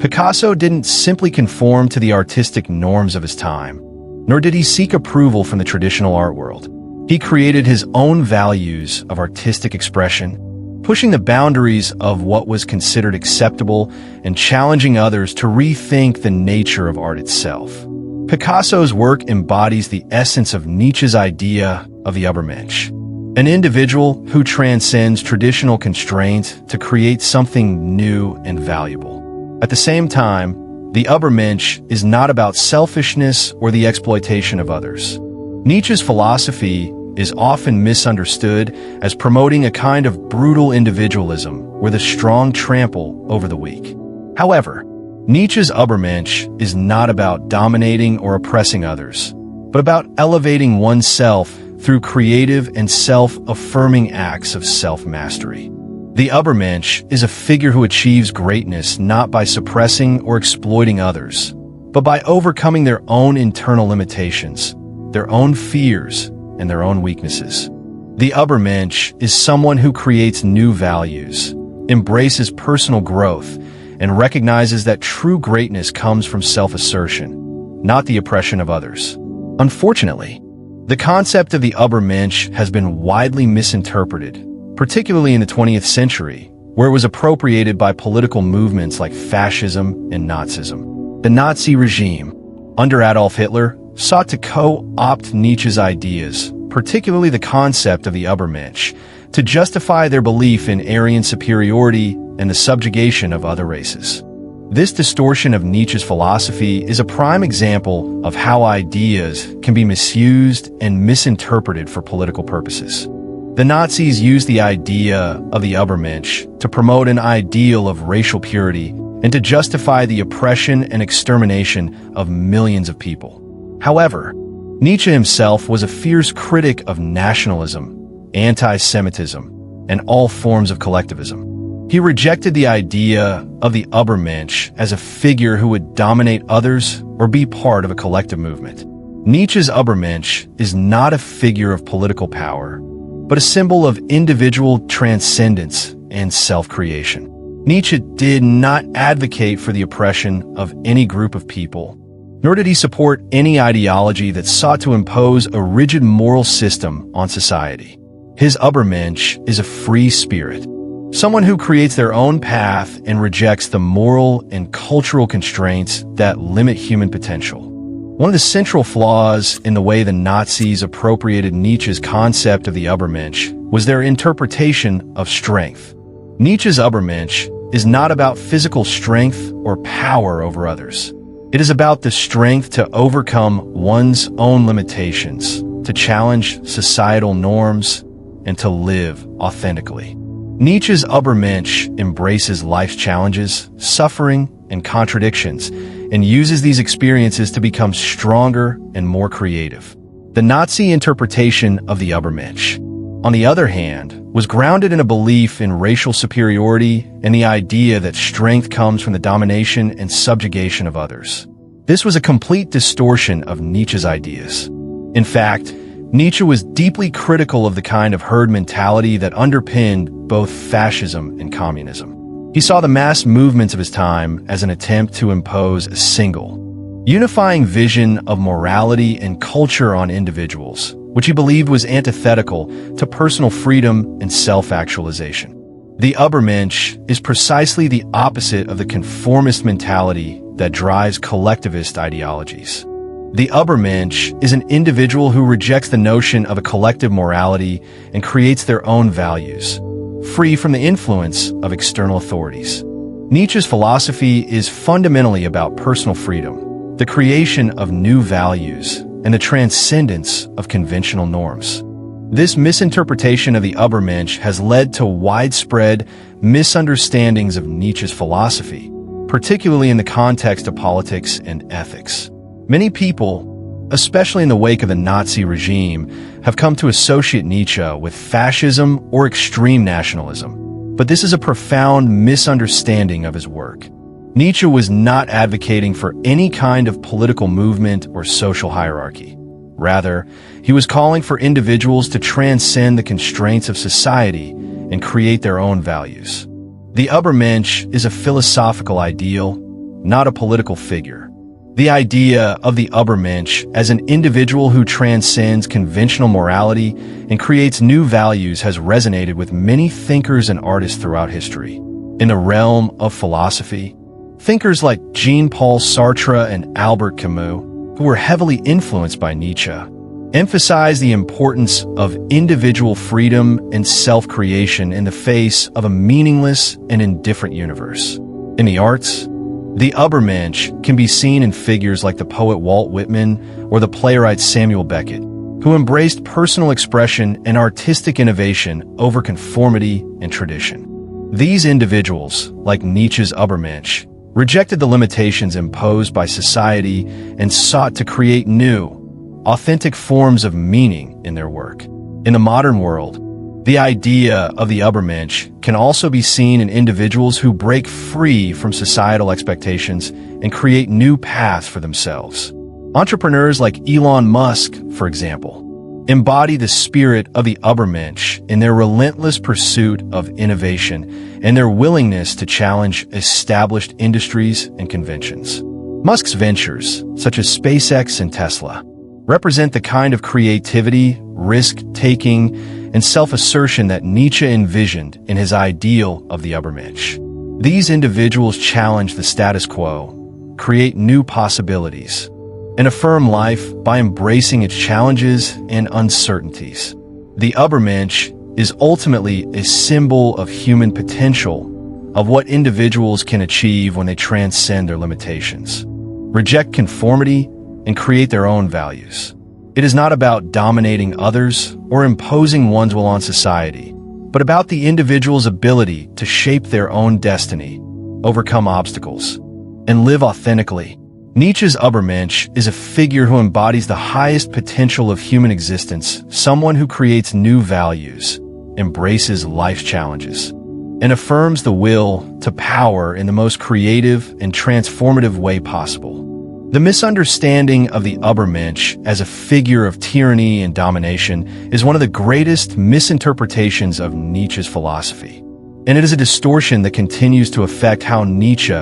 Picasso didn't simply conform to the artistic norms of his time, nor did he seek approval from the traditional art world. He created his own values of artistic expression, pushing the boundaries of what was considered acceptable and challenging others to rethink the nature of art itself. Picasso's work embodies the essence of Nietzsche's idea of the Übermensch, an individual who transcends traditional constraints to create something new and valuable. At the same time, the Übermensch is not about selfishness or the exploitation of others. Nietzsche's philosophy is often misunderstood as promoting a kind of brutal individualism where the strong trample over the weak. However, Nietzsche's Übermensch is not about dominating or oppressing others, but about elevating oneself through creative and self-affirming acts of self-mastery. The Übermensch is a figure who achieves greatness not by suppressing or exploiting others, but by overcoming their own internal limitations, their own fears, and their own weaknesses. The Übermensch is someone who creates new values, embraces personal growth, and recognizes that true greatness comes from self-assertion, not the oppression of others. Unfortunately, the concept of the Übermensch has been widely misinterpreted, particularly in the 20th century, where it was appropriated by political movements like fascism and Nazism. The Nazi regime, under Adolf Hitler, sought to co-opt Nietzsche's ideas, particularly the concept of the Übermensch, to justify their belief in Aryan superiority and the subjugation of other races. This distortion of Nietzsche's philosophy is a prime example of how ideas can be misused and misinterpreted for political purposes. The Nazis used the idea of the Übermensch to promote an ideal of racial purity and to justify the oppression and extermination of millions of people. However, Nietzsche himself was a fierce critic of nationalism, anti-Semitism, and all forms of collectivism. He rejected the idea of the Übermensch as a figure who would dominate others or be part of a collective movement. Nietzsche's Übermensch is not a figure of political power, but a symbol of individual transcendence and self-creation. Nietzsche did not advocate for the oppression of any group of people, nor did he support any ideology that sought to impose a rigid moral system on society. His Übermensch is a free spirit, someone who creates their own path and rejects the moral and cultural constraints that limit human potential. One of the central flaws in the way the Nazis appropriated Nietzsche's concept of the Übermensch was their interpretation of strength. Nietzsche's Übermensch is not about physical strength or power over others. It is about the strength to overcome one's own limitations, to challenge societal norms, and to live authentically. Nietzsche's Übermensch embraces life's challenges, suffering, and contradictions, and uses these experiences to become stronger and more creative. The Nazi interpretation of the Übermensch, on the other hand, was grounded in a belief in racial superiority and the idea that strength comes from the domination and subjugation of others. This was a complete distortion of Nietzsche's ideas. In fact, Nietzsche was deeply critical of the kind of herd mentality that underpinned both fascism and communism. He saw the mass movements of his time as an attempt to impose a single, unifying vision of morality and culture on individuals, which he believed was antithetical to personal freedom and self-actualization. The Übermensch is precisely the opposite of the conformist mentality that drives collectivist ideologies. The Übermensch is an individual who rejects the notion of a collective morality and creates their own values, free from the influence of external authorities. Nietzsche's philosophy is fundamentally about personal freedom, the creation of new values, and the transcendence of conventional norms. This misinterpretation of the Übermensch has led to widespread misunderstandings of Nietzsche's philosophy, particularly in the context of politics and ethics. Many people, especially in the wake of the Nazi regime, have come to associate Nietzsche with fascism or extreme nationalism, but this is a profound misunderstanding of his work. Nietzsche was not advocating for any kind of political movement or social hierarchy. Rather, he was calling for individuals to transcend the constraints of society and create their own values. The Übermensch is a philosophical ideal, not a political figure. The idea of the Übermensch as an individual who transcends conventional morality and creates new values has resonated with many thinkers and artists throughout history. In the realm of philosophy, thinkers like Jean-Paul Sartre and Albert Camus, who were heavily influenced by Nietzsche, emphasize the importance of individual freedom and self-creation in the face of a meaningless and indifferent universe. In the arts, the Übermensch can be seen in figures like the poet Walt Whitman or the playwright Samuel Beckett, who embraced personal expression and artistic innovation over conformity and tradition. These individuals, like Nietzsche's Übermensch, rejected the limitations imposed by society and sought to create new, authentic forms of meaning in their work. In the modern world, the idea of the Übermensch can also be seen in individuals who break free from societal expectations and create new paths for themselves. Entrepreneurs like Elon Musk, for example, embody the spirit of the Übermensch in their relentless pursuit of innovation and their willingness to challenge established industries and conventions. Musk's ventures, such as SpaceX and Tesla, represent the kind of creativity, risk-taking, and self-assertion that Nietzsche envisioned in his ideal of the Übermensch. These individuals challenge the status quo, create new possibilities, and affirm life by embracing its challenges and uncertainties. The Übermensch is ultimately a symbol of human potential, of what individuals can achieve when they transcend their limitations, reject conformity, and create their own values. It is not about dominating others or imposing one's will on society, but about the individual's ability to shape their own destiny, overcome obstacles, and live authentically. Nietzsche's Übermensch is a figure who embodies the highest potential of human existence, someone who creates new values, embraces life's challenges, and affirms the will to power in the most creative and transformative way possible. The misunderstanding of the Übermensch as a figure of tyranny and domination is one of the greatest misinterpretations of Nietzsche's philosophy, and it is a distortion that continues to affect how Nietzsche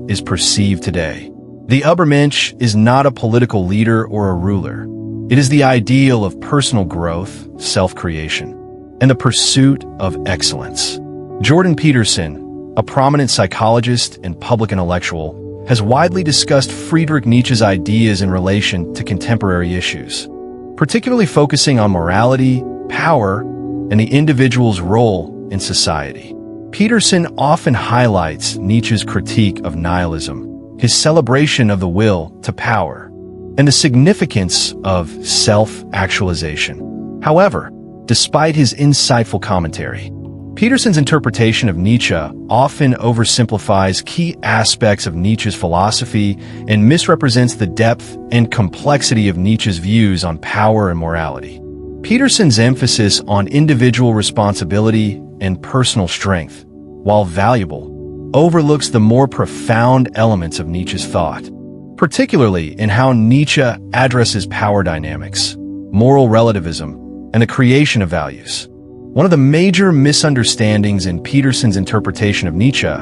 is perceived today. The Übermensch is not a political leader or a ruler. It is the ideal of personal growth, self-creation, and the pursuit of excellence. Jordan Peterson, a prominent psychologist and public intellectual, has widely discussed Friedrich Nietzsche's ideas in relation to contemporary issues, particularly focusing on morality, power, and the individual's role in society. Peterson often highlights Nietzsche's critique of nihilism, his celebration of the will to power, and the significance of self-actualization. However, despite his insightful commentary, Peterson's interpretation of Nietzsche often oversimplifies key aspects of Nietzsche's philosophy and misrepresents the depth and complexity of Nietzsche's views on power and morality. Peterson's emphasis on individual responsibility and personal strength, while valuable, overlooks the more profound elements of Nietzsche's thought, particularly in how Nietzsche addresses power dynamics, moral relativism, and the creation of values. One of the major misunderstandings in Peterson's interpretation of Nietzsche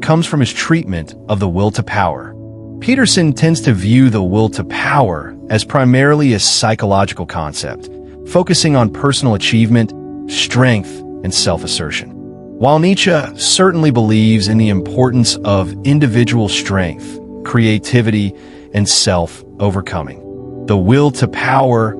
comes from his treatment of the will to power. Peterson tends to view the will to power as primarily a psychological concept, focusing on personal achievement, strength, and self-assertion. While Nietzsche certainly believes in the importance of individual strength, creativity, and self-overcoming, the will to power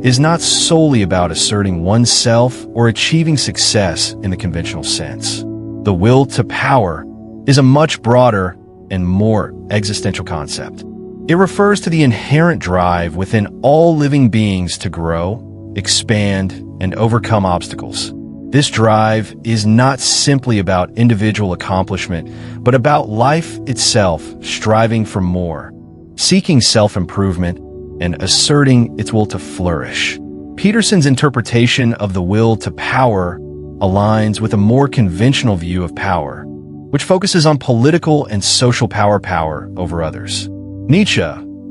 is not solely about asserting oneself or achieving success in the conventional sense. The will to power is a much broader and more existential concept. It refers to the inherent drive within all living beings to grow, expand, and overcome obstacles. This drive is not simply about individual accomplishment, but about life itself striving for more, seeking self-improvement, and asserting its will to flourish. Peterson's interpretation of the will to power aligns with a more conventional view of power, which focuses on political and social power over others. Nietzsche,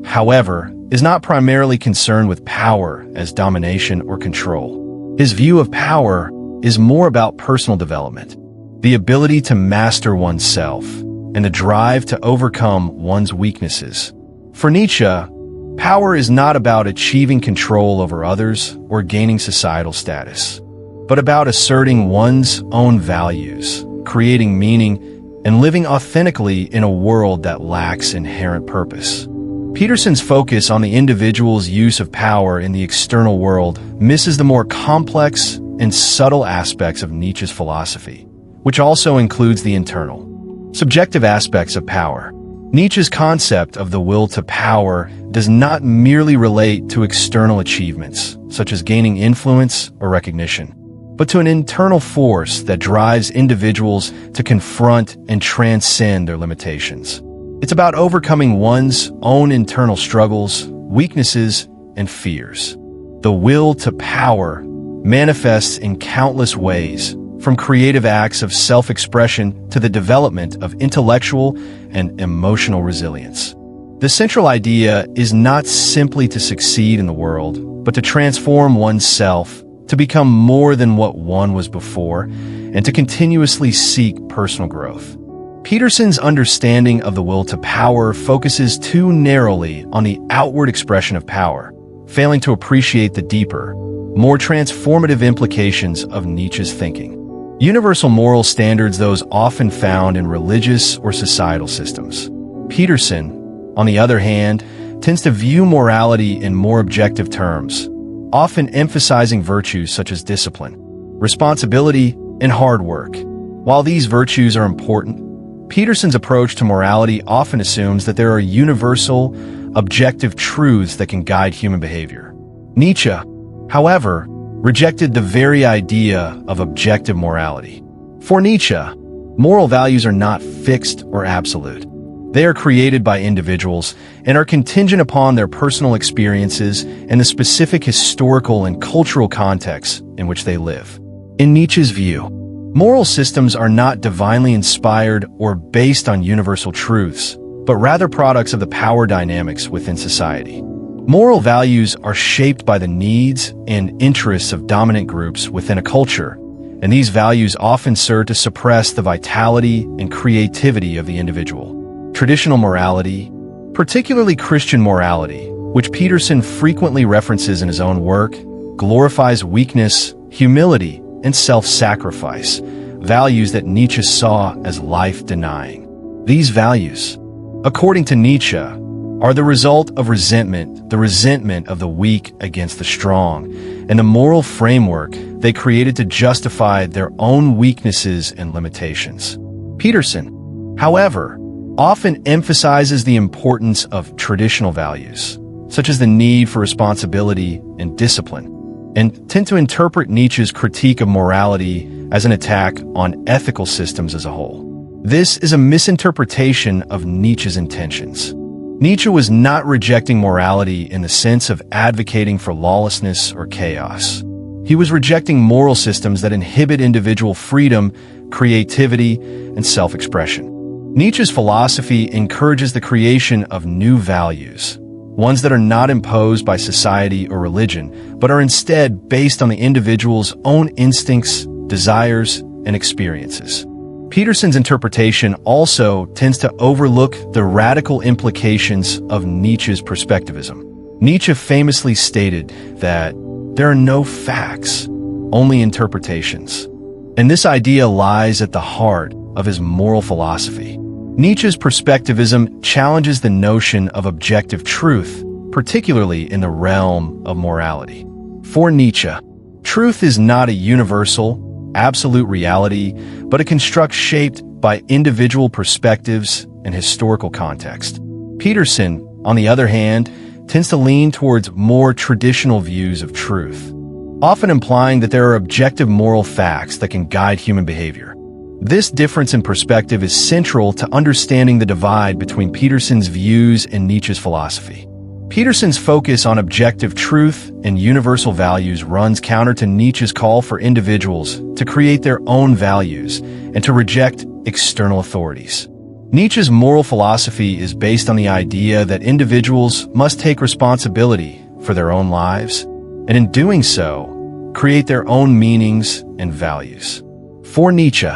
however, is not primarily concerned with power as domination or control. His view of power is more about personal development, the ability to master oneself, and the drive to overcome one's weaknesses. For Nietzsche, power is not about achieving control over others or gaining societal status, but about asserting one's own values, creating meaning, and living authentically in a world that lacks inherent purpose. Peterson's focus on the individual's use of power in the external world misses the more complex and subtle aspects of Nietzsche's philosophy, which also includes the internal, subjective aspects of power. Nietzsche's concept of the will to power does not merely relate to external achievements, such as gaining influence or recognition, but to an internal force that drives individuals to confront and transcend their limitations. It's about overcoming one's own internal struggles, weaknesses, and fears. The will to power manifests in countless ways, from creative acts of self-expression to the development of intellectual and emotional resilience. The central idea is not simply to succeed in the world, but to transform oneself, to become more than what one was before, and to continuously seek personal growth. Peterson's understanding of the will to power focuses too narrowly on the outward expression of power, failing to appreciate the deeper, more transformative implications of Nietzsche's thinking. Universal moral standards, those often found in religious or societal systems. Peterson, on the other hand, tends to view morality in more objective terms, often emphasizing virtues such as discipline, responsibility, and hard work. While these virtues are important, Peterson's approach to morality often assumes that there are universal, objective truths that can guide human behavior. Nietzsche, however, rejected the very idea of objective morality. For Nietzsche, moral values are not fixed or absolute. They are created by individuals and are contingent upon their personal experiences and the specific historical and cultural contexts in which they live. In Nietzsche's view, moral systems are not divinely inspired or based on universal truths, but rather products of the power dynamics within society. Moral values are shaped by the needs and interests of dominant groups within a culture, and these values often serve to suppress the vitality and creativity of the individual. Traditional morality, particularly Christian morality, which Peterson frequently references in his own work, glorifies weakness, humility, and self-sacrifice, values that Nietzsche saw as life-denying. These values, according to Nietzsche, are the result of resentment, the resentment of the weak against the strong, and the moral framework they created to justify their own weaknesses and limitations. Peterson, however, often emphasizes the importance of traditional values, such as the need for responsibility and discipline, and tend to interpret Nietzsche's critique of morality as an attack on ethical systems as a whole. This is a misinterpretation of Nietzsche's intentions. Nietzsche was not rejecting morality in the sense of advocating for lawlessness or chaos. He was rejecting moral systems that inhibit individual freedom, creativity, and self-expression. Nietzsche's philosophy encourages the creation of new values, ones that are not imposed by society or religion, but are instead based on the individual's own instincts, desires, and experiences. Peterson's interpretation also tends to overlook the radical implications of Nietzsche's perspectivism. Nietzsche famously stated that there are no facts, only interpretations. And this idea lies at the heart of his moral philosophy. Nietzsche's perspectivism challenges the notion of objective truth, particularly in the realm of morality. For Nietzsche, truth is not a universal, absolute reality, but a construct shaped by individual perspectives and historical context. Peterson, on the other hand, tends to lean towards more traditional views of truth, often implying that there are objective moral facts that can guide human behavior. This difference in perspective is central to understanding the divide between Peterson's views and Nietzsche's philosophy. Peterson's focus on objective truth and universal values runs counter to Nietzsche's call for individuals to create their own values and to reject external authorities. Nietzsche's moral philosophy is based on the idea that individuals must take responsibility for their own lives, and in doing so, create their own meanings and values. For Nietzsche,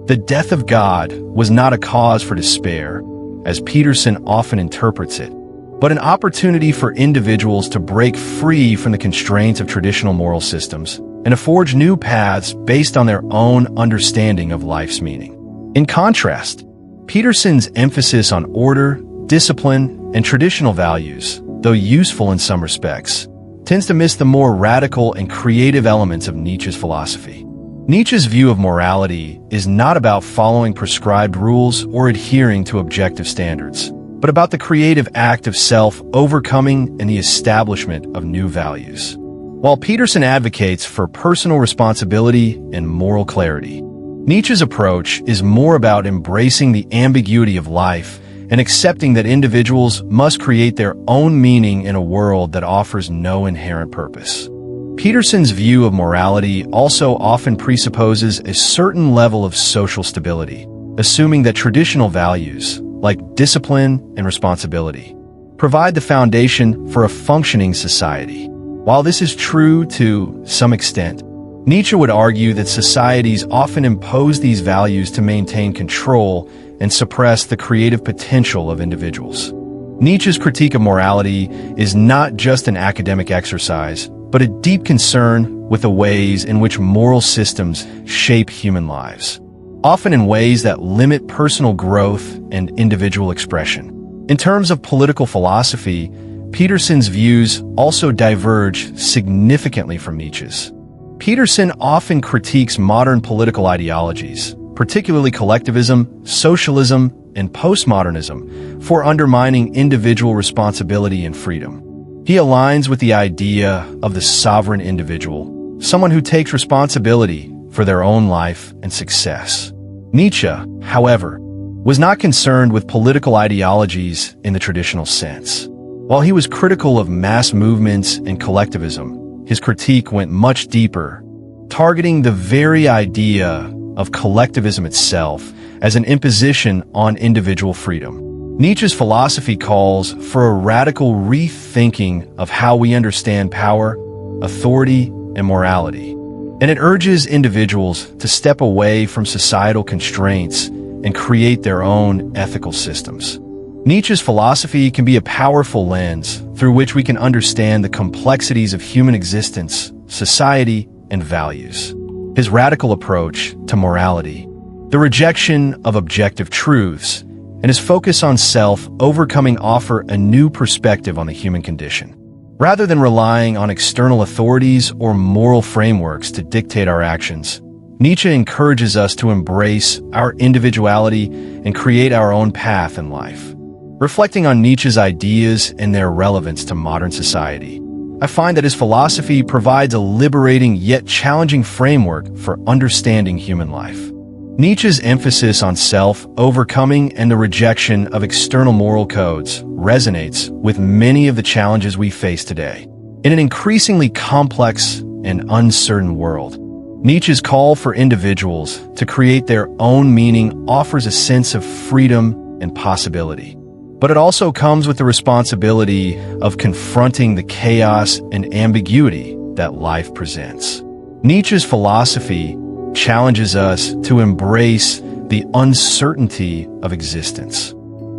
the death of God was not a cause for despair, as Peterson often interprets it, but an opportunity for individuals to break free from the constraints of traditional moral systems and to forge new paths based on their own understanding of life's meaning. In contrast, Peterson's emphasis on order, discipline, and traditional values, though useful in some respects, tends to miss the more radical and creative elements of Nietzsche's philosophy. Nietzsche's view of morality is not about following prescribed rules or adhering to objective standards, but about the creative act of self-overcoming and the establishment of new values. While Peterson advocates for personal responsibility and moral clarity, Nietzsche's approach is more about embracing the ambiguity of life and accepting that individuals must create their own meaning in a world that offers no inherent purpose. Peterson's view of morality also often presupposes a certain level of social stability, assuming that traditional values, like discipline and responsibility, provide the foundation for a functioning society. While this is true to some extent, Nietzsche would argue that societies often impose these values to maintain control and suppress the creative potential of individuals. Nietzsche's critique of morality is not just an academic exercise, but a deep concern with the ways in which moral systems shape human lives, often in ways that limit personal growth and individual expression. In terms of political philosophy, Peterson's views also diverge significantly from Nietzsche's. Peterson often critiques modern political ideologies, particularly collectivism, socialism, and postmodernism, for undermining individual responsibility and freedom. He aligns with the idea of the sovereign individual, someone who takes responsibility for their own life and success. Nietzsche, however, was not concerned with political ideologies in the traditional sense. While he was critical of mass movements and collectivism, his critique went much deeper, targeting the very idea of collectivism itself as an imposition on individual freedom. Nietzsche's philosophy calls for a radical rethinking of how we understand power, authority, and morality, and it urges individuals to step away from societal constraints and create their own ethical systems. Nietzsche's philosophy can be a powerful lens through which we can understand the complexities of human existence, society, and values. His radical approach to morality, the rejection of objective truths, and his focus on self-overcoming offer a new perspective on the human condition. Rather than relying on external authorities or moral frameworks to dictate our actions, Nietzsche encourages us to embrace our individuality and create our own path in life. Reflecting on Nietzsche's ideas and their relevance to modern society, I find that his philosophy provides a liberating yet challenging framework for understanding human life. Nietzsche's emphasis on self-overcoming and the rejection of external moral codes resonates with many of the challenges we face today. In an increasingly complex and uncertain world, Nietzsche's call for individuals to create their own meaning offers a sense of freedom and possibility. But it also comes with the responsibility of confronting the chaos and ambiguity that life presents. Nietzsche's philosophy challenges us to embrace the uncertainty of existence,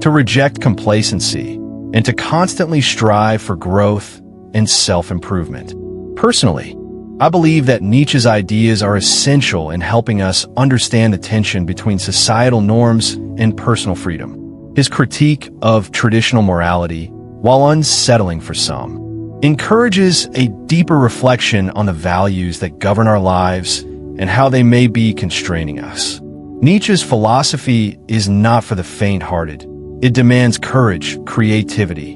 to reject complacency, and to constantly strive for growth and self-improvement. Personally, I believe that Nietzsche's ideas are essential in helping us understand the tension between societal norms and personal freedom. His critique of traditional morality, while unsettling for some, encourages a deeper reflection on the values that govern our lives and how they may be constraining us. Nietzsche's philosophy is not for the faint-hearted. It demands courage, creativity,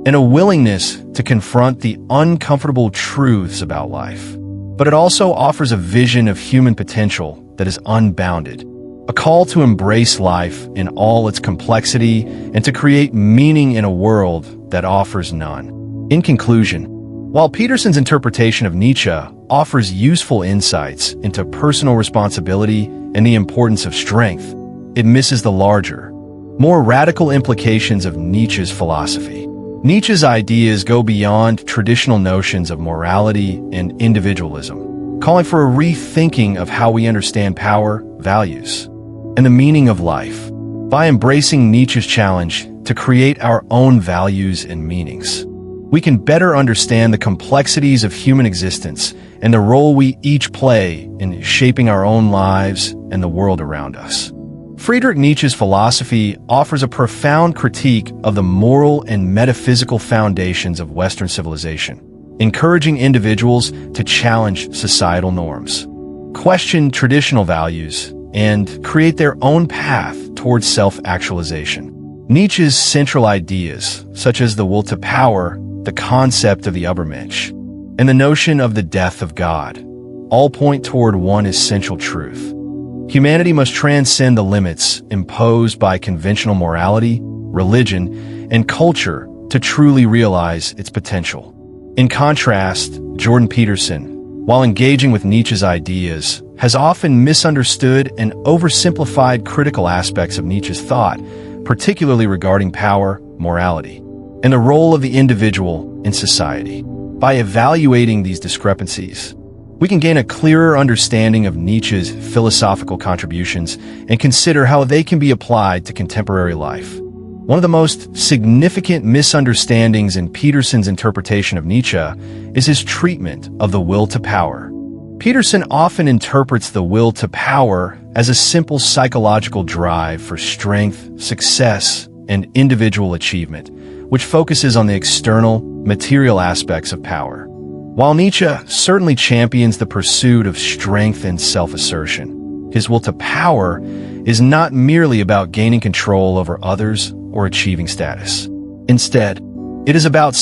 and a willingness to confront the uncomfortable truths about life. But it also offers a vision of human potential that is unbounded, a call to embrace life in all its complexity and to create meaning in a world that offers none. In conclusion, while Peterson's interpretation of Nietzsche offers useful insights into personal responsibility and the importance of strength, it misses the larger, more radical implications of Nietzsche's philosophy. Nietzsche's ideas go beyond traditional notions of morality and individualism, calling for a rethinking of how we understand power, values, and the meaning of life. By embracing Nietzsche's challenge to create our own values and meanings, we can better understand the complexities of human existence and the role we each play in shaping our own lives and the world around us. Friedrich Nietzsche's philosophy offers a profound critique of the moral and metaphysical foundations of Western civilization, encouraging individuals to challenge societal norms, question traditional values, and create their own path towards self-actualization. Nietzsche's central ideas, such as the will to power, the concept of the Übermensch, and the notion of the death of God, all point toward one essential truth. Humanity must transcend the limits imposed by conventional morality, religion, and culture to truly realize its potential. In contrast, Jordan Peterson, while engaging with Nietzsche's ideas, has often misunderstood and oversimplified critical aspects of Nietzsche's thought, particularly regarding power, morality, and the role of the individual in society. By evaluating these discrepancies, we can gain a clearer understanding of Nietzsche's philosophical contributions and consider how they can be applied to contemporary life. One of the most significant misunderstandings in Peterson's interpretation of Nietzsche is his treatment of the will to power. Peterson often interprets the will to power as a simple psychological drive for strength, success, and individual achievement, which focuses on the external, material aspects of power. While Nietzsche certainly champions the pursuit of strength and self-assertion, his will to power is not merely about gaining control over others or achieving status. Instead, it is about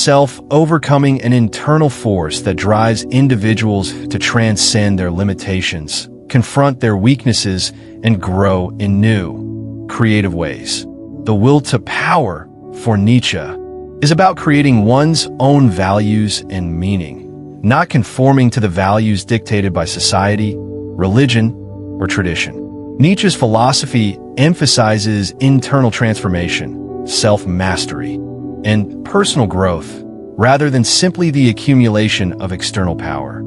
overcoming an internal force that drives individuals to transcend their limitations, confront their weaknesses, and grow in new, creative ways. The will to power, for Nietzsche, is about creating one's own values and meaning, not conforming to the values dictated by society, religion, or tradition. Nietzsche's philosophy emphasizes internal transformation, self-mastery, and personal growth, rather than simply the accumulation of external power.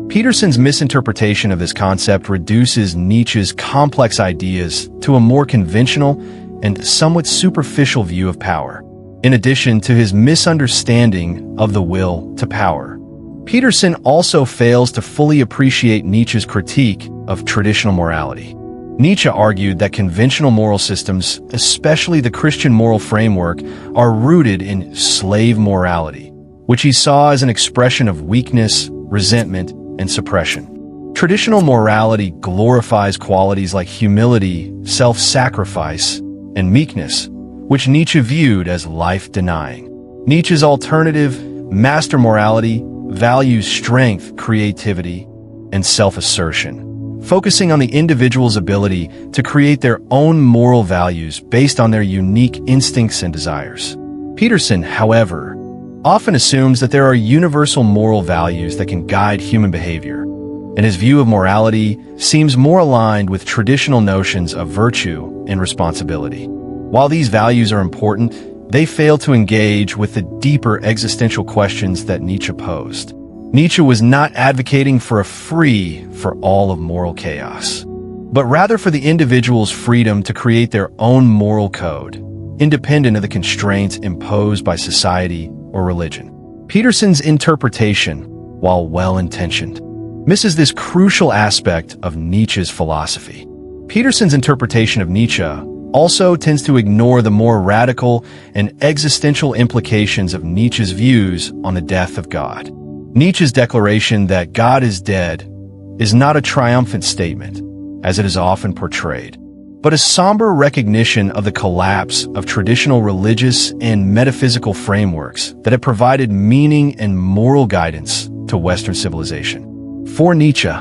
Peterson's misinterpretation of this concept reduces Nietzsche's complex ideas to a more conventional and somewhat superficial view of power. In addition to his misunderstanding of the will to power, Peterson also fails to fully appreciate Nietzsche's critique of traditional morality. Nietzsche argued that conventional moral systems, especially the Christian moral framework, are rooted in slave morality, which he saw as an expression of weakness, resentment, and suppression. Traditional morality glorifies qualities like humility, self-sacrifice, and meekness, which Nietzsche viewed as life-denying. Nietzsche's alternative, master morality, values strength, creativity, and self-assertion, focusing on the individual's ability to create their own moral values based on their unique instincts and desires. Peterson, however, often assumes that there are universal moral values that can guide human behavior, and his view of morality seems more aligned with traditional notions of virtue and responsibility. While these values are important, they fail to engage with the deeper existential questions that Nietzsche posed. Nietzsche was not advocating for a free-for-all of moral chaos, but rather for the individual's freedom to create their own moral code, independent of the constraints imposed by society or religion. Peterson's interpretation, while well-intentioned, misses this crucial aspect of Nietzsche's philosophy. Peterson's interpretation of Nietzsche also tends to ignore the more radical and existential implications of Nietzsche's views on the death of God. Nietzsche's declaration that God is dead is not a triumphant statement, as it is often portrayed, but a somber recognition of the collapse of traditional religious and metaphysical frameworks that have provided meaning and moral guidance to Western civilization. For Nietzsche,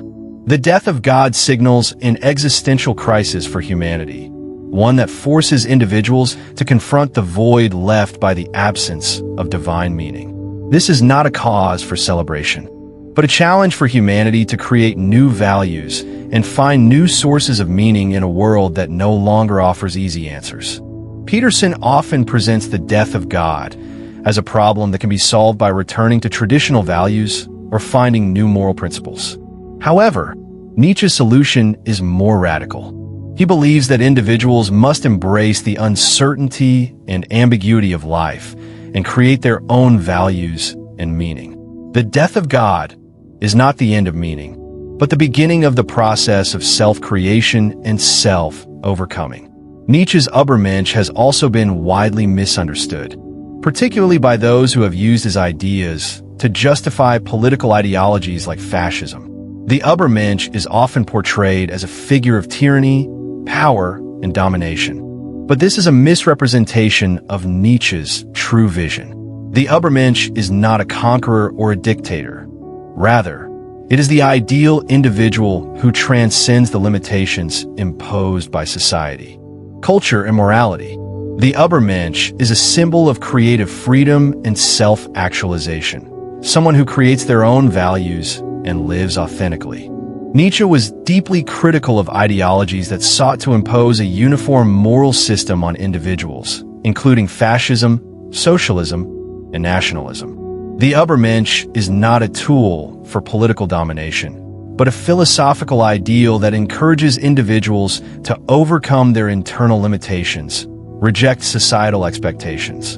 the death of God signals an existential crisis for humanity, one that forces individuals to confront the void left by the absence of divine meaning. This is not a cause for celebration, but a challenge for humanity to create new values and find new sources of meaning in a world that no longer offers easy answers. Peterson often presents the death of God as a problem that can be solved by returning to traditional values or finding new moral principles. However, Nietzsche's solution is more radical. He believes that individuals must embrace the uncertainty and ambiguity of life and create their own values and meaning. The death of God is not the end of meaning, but the beginning of the process of self-creation and self-overcoming. Nietzsche's Übermensch has also been widely misunderstood, particularly by those who have used his ideas to justify political ideologies like fascism. The Übermensch is often portrayed as a figure of tyranny, power, and domination. But this is a misrepresentation of Nietzsche's true vision. The Übermensch is not a conqueror or a dictator. Rather, it is the ideal individual who transcends the limitations imposed by society, culture, and morality. The Übermensch is a symbol of creative freedom and self-actualization, someone who creates their own values and lives authentically. Nietzsche was deeply critical of ideologies that sought to impose a uniform moral system on individuals, including fascism, socialism, and nationalism. The Übermensch is not a tool for political domination, but a philosophical ideal that encourages individuals to overcome their internal limitations, reject societal expectations,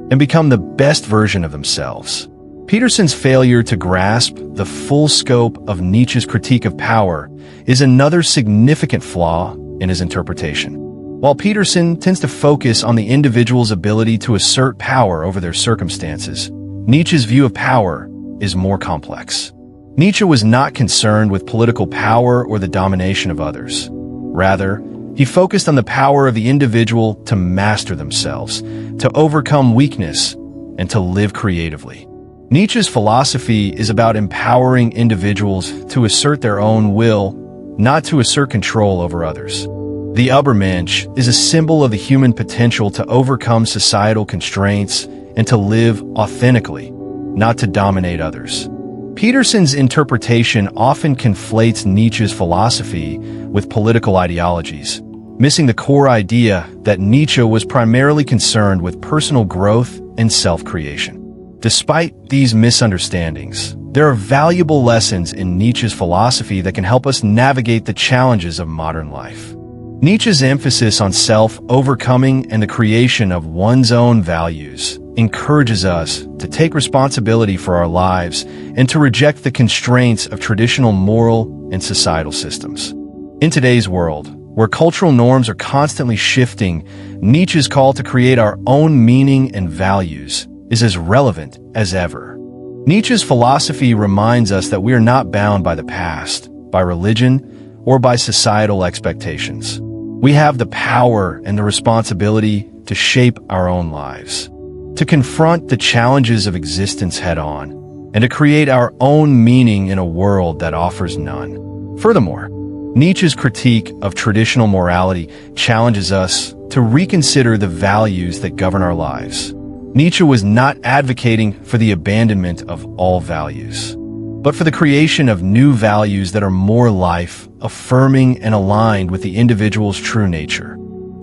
and become the best version of themselves. Peterson's failure to grasp the full scope of Nietzsche's critique of power is another significant flaw in his interpretation. While Peterson tends to focus on the individual's ability to assert power over their circumstances, Nietzsche's view of power is more complex. Nietzsche was not concerned with political power or the domination of others. Rather, he focused on the power of the individual to master themselves, to overcome weakness, and to live creatively. Nietzsche's philosophy is about empowering individuals to assert their own will, not to assert control over others. The Übermensch is a symbol of the human potential to overcome societal constraints and to live authentically, not to dominate others. Peterson's interpretation often conflates Nietzsche's philosophy with political ideologies, missing the core idea that Nietzsche was primarily concerned with personal growth and self-creation. Despite these misunderstandings, there are valuable lessons in Nietzsche's philosophy that can help us navigate the challenges of modern life. Nietzsche's emphasis on self-overcoming and the creation of one's own values encourages us to take responsibility for our lives and to reject the constraints of traditional moral and societal systems. In today's world, where cultural norms are constantly shifting, Nietzsche's call to create our own meaning and values is as relevant as ever. Nietzsche's philosophy reminds us that we are not bound by the past, by religion, or by societal expectations. We have the power and the responsibility to shape our own lives, to confront the challenges of existence head-on, and to create our own meaning in a world that offers none. Furthermore, Nietzsche's critique of traditional morality challenges us to reconsider the values that govern our lives. Nietzsche was not advocating for the abandonment of all values, but for the creation of new values that are more life-affirming and aligned with the individual's true nature.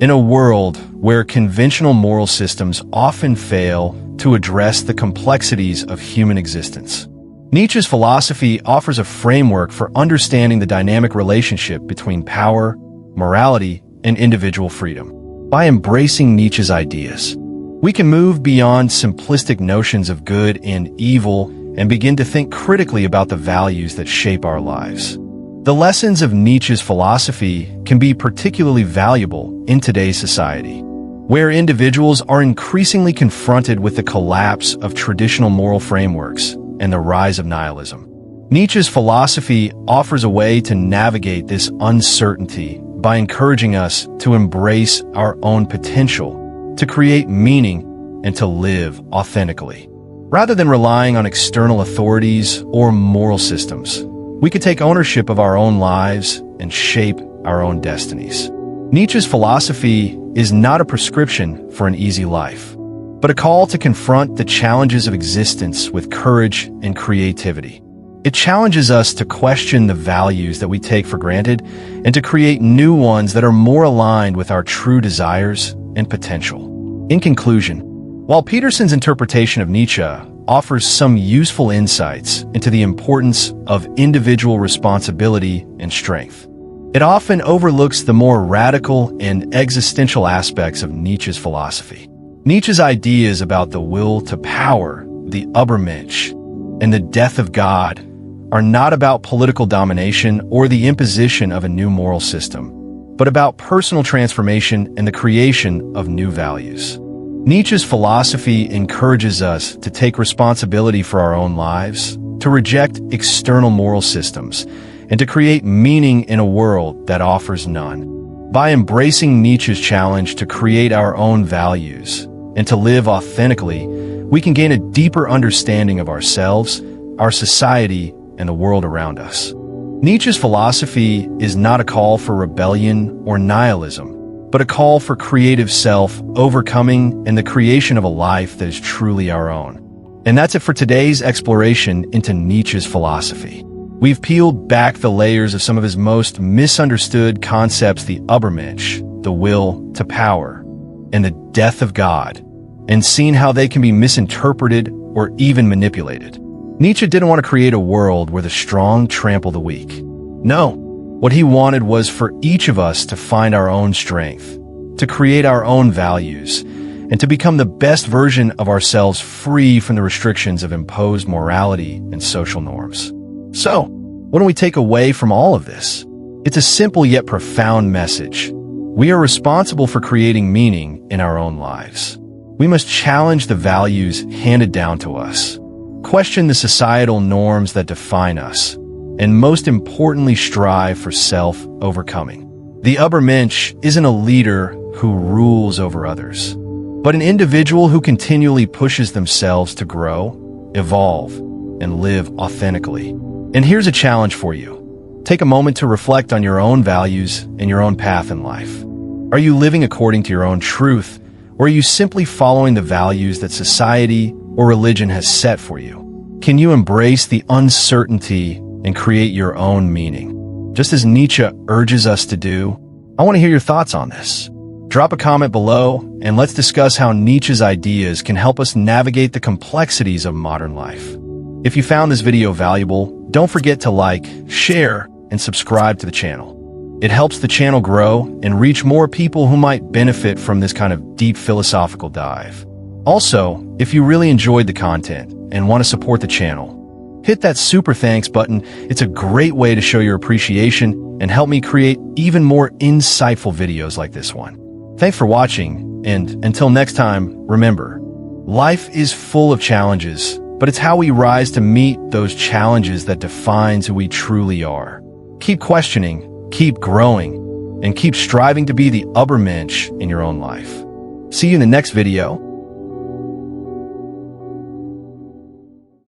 In a world where conventional moral systems often fail to address the complexities of human existence, Nietzsche's philosophy offers a framework for understanding the dynamic relationship between power, morality, and individual freedom. By embracing Nietzsche's ideas, we can move beyond simplistic notions of good and evil and begin to think critically about the values that shape our lives. The lessons of Nietzsche's philosophy can be particularly valuable in today's society, where individuals are increasingly confronted with the collapse of traditional moral frameworks and the rise of nihilism. Nietzsche's philosophy offers a way to navigate this uncertainty by encouraging us to embrace our own potential, to create meaning, and to live authentically. Rather than relying on external authorities or moral systems, we can take ownership of our own lives and shape our own destinies. Nietzsche's philosophy is not a prescription for an easy life, but a call to confront the challenges of existence with courage and creativity. It challenges us to question the values that we take for granted and to create new ones that are more aligned with our true desires and potential. In conclusion, while Peterson's interpretation of Nietzsche offers some useful insights into the importance of individual responsibility and strength, it often overlooks the more radical and existential aspects of Nietzsche's philosophy. Nietzsche's ideas about the will to power, the Übermensch, and the death of God are not about political domination or the imposition of a new moral system, but about personal transformation and the creation of new values. Nietzsche's philosophy encourages us to take responsibility for our own lives, to reject external moral systems, and to create meaning in a world that offers none. By embracing Nietzsche's challenge to create our own values and to live authentically, we can gain a deeper understanding of ourselves, our society, and the world around us. Nietzsche's philosophy is not a call for rebellion or nihilism, but a call for creative self-overcoming and the creation of a life that is truly our own. And that's it for today's exploration into Nietzsche's philosophy. We've peeled back the layers of some of his most misunderstood concepts: the Übermensch, the will to power, and the death of God, and seeing how they can be misinterpreted or even manipulated. Nietzsche didn't want to create a world where the strong trample the weak. No, what he wanted was for each of us to find our own strength, to create our own values, and to become the best version of ourselves free from the restrictions of imposed morality and social norms. So, what do we take away from all of this? It's a simple yet profound message. We are responsible for creating meaning in our own lives. We must challenge the values handed down to us, question the societal norms that define us, and most importantly, strive for self-overcoming. The Übermensch isn't a leader who rules over others, but an individual who continually pushes themselves to grow, evolve, and live authentically. And here's a challenge for you. Take a moment to reflect on your own values and your own path in life. Are you living according to your own truth, or are you simply following the values that society or religion has set for you? Can you embrace the uncertainty and create your own meaning, just as Nietzsche urges us to do? I want to hear your thoughts on this. Drop a comment below, and let's discuss how Nietzsche's ideas can help us navigate the complexities of modern life. If you found this video valuable, don't forget to like, share, and subscribe to the channel. It helps the channel grow and reach more people who might benefit from this kind of deep philosophical dive. Also, if you really enjoyed the content and want to support the channel, hit that super thanks button. It's a great way to show your appreciation and help me create even more insightful videos like this one. Thanks for watching, and until next time, remember, life is full of challenges, but it's how we rise to meet those challenges that defines who we truly are. Keep questioning, keep growing, and keep striving to be the Übermensch in your own life. See you in the next video.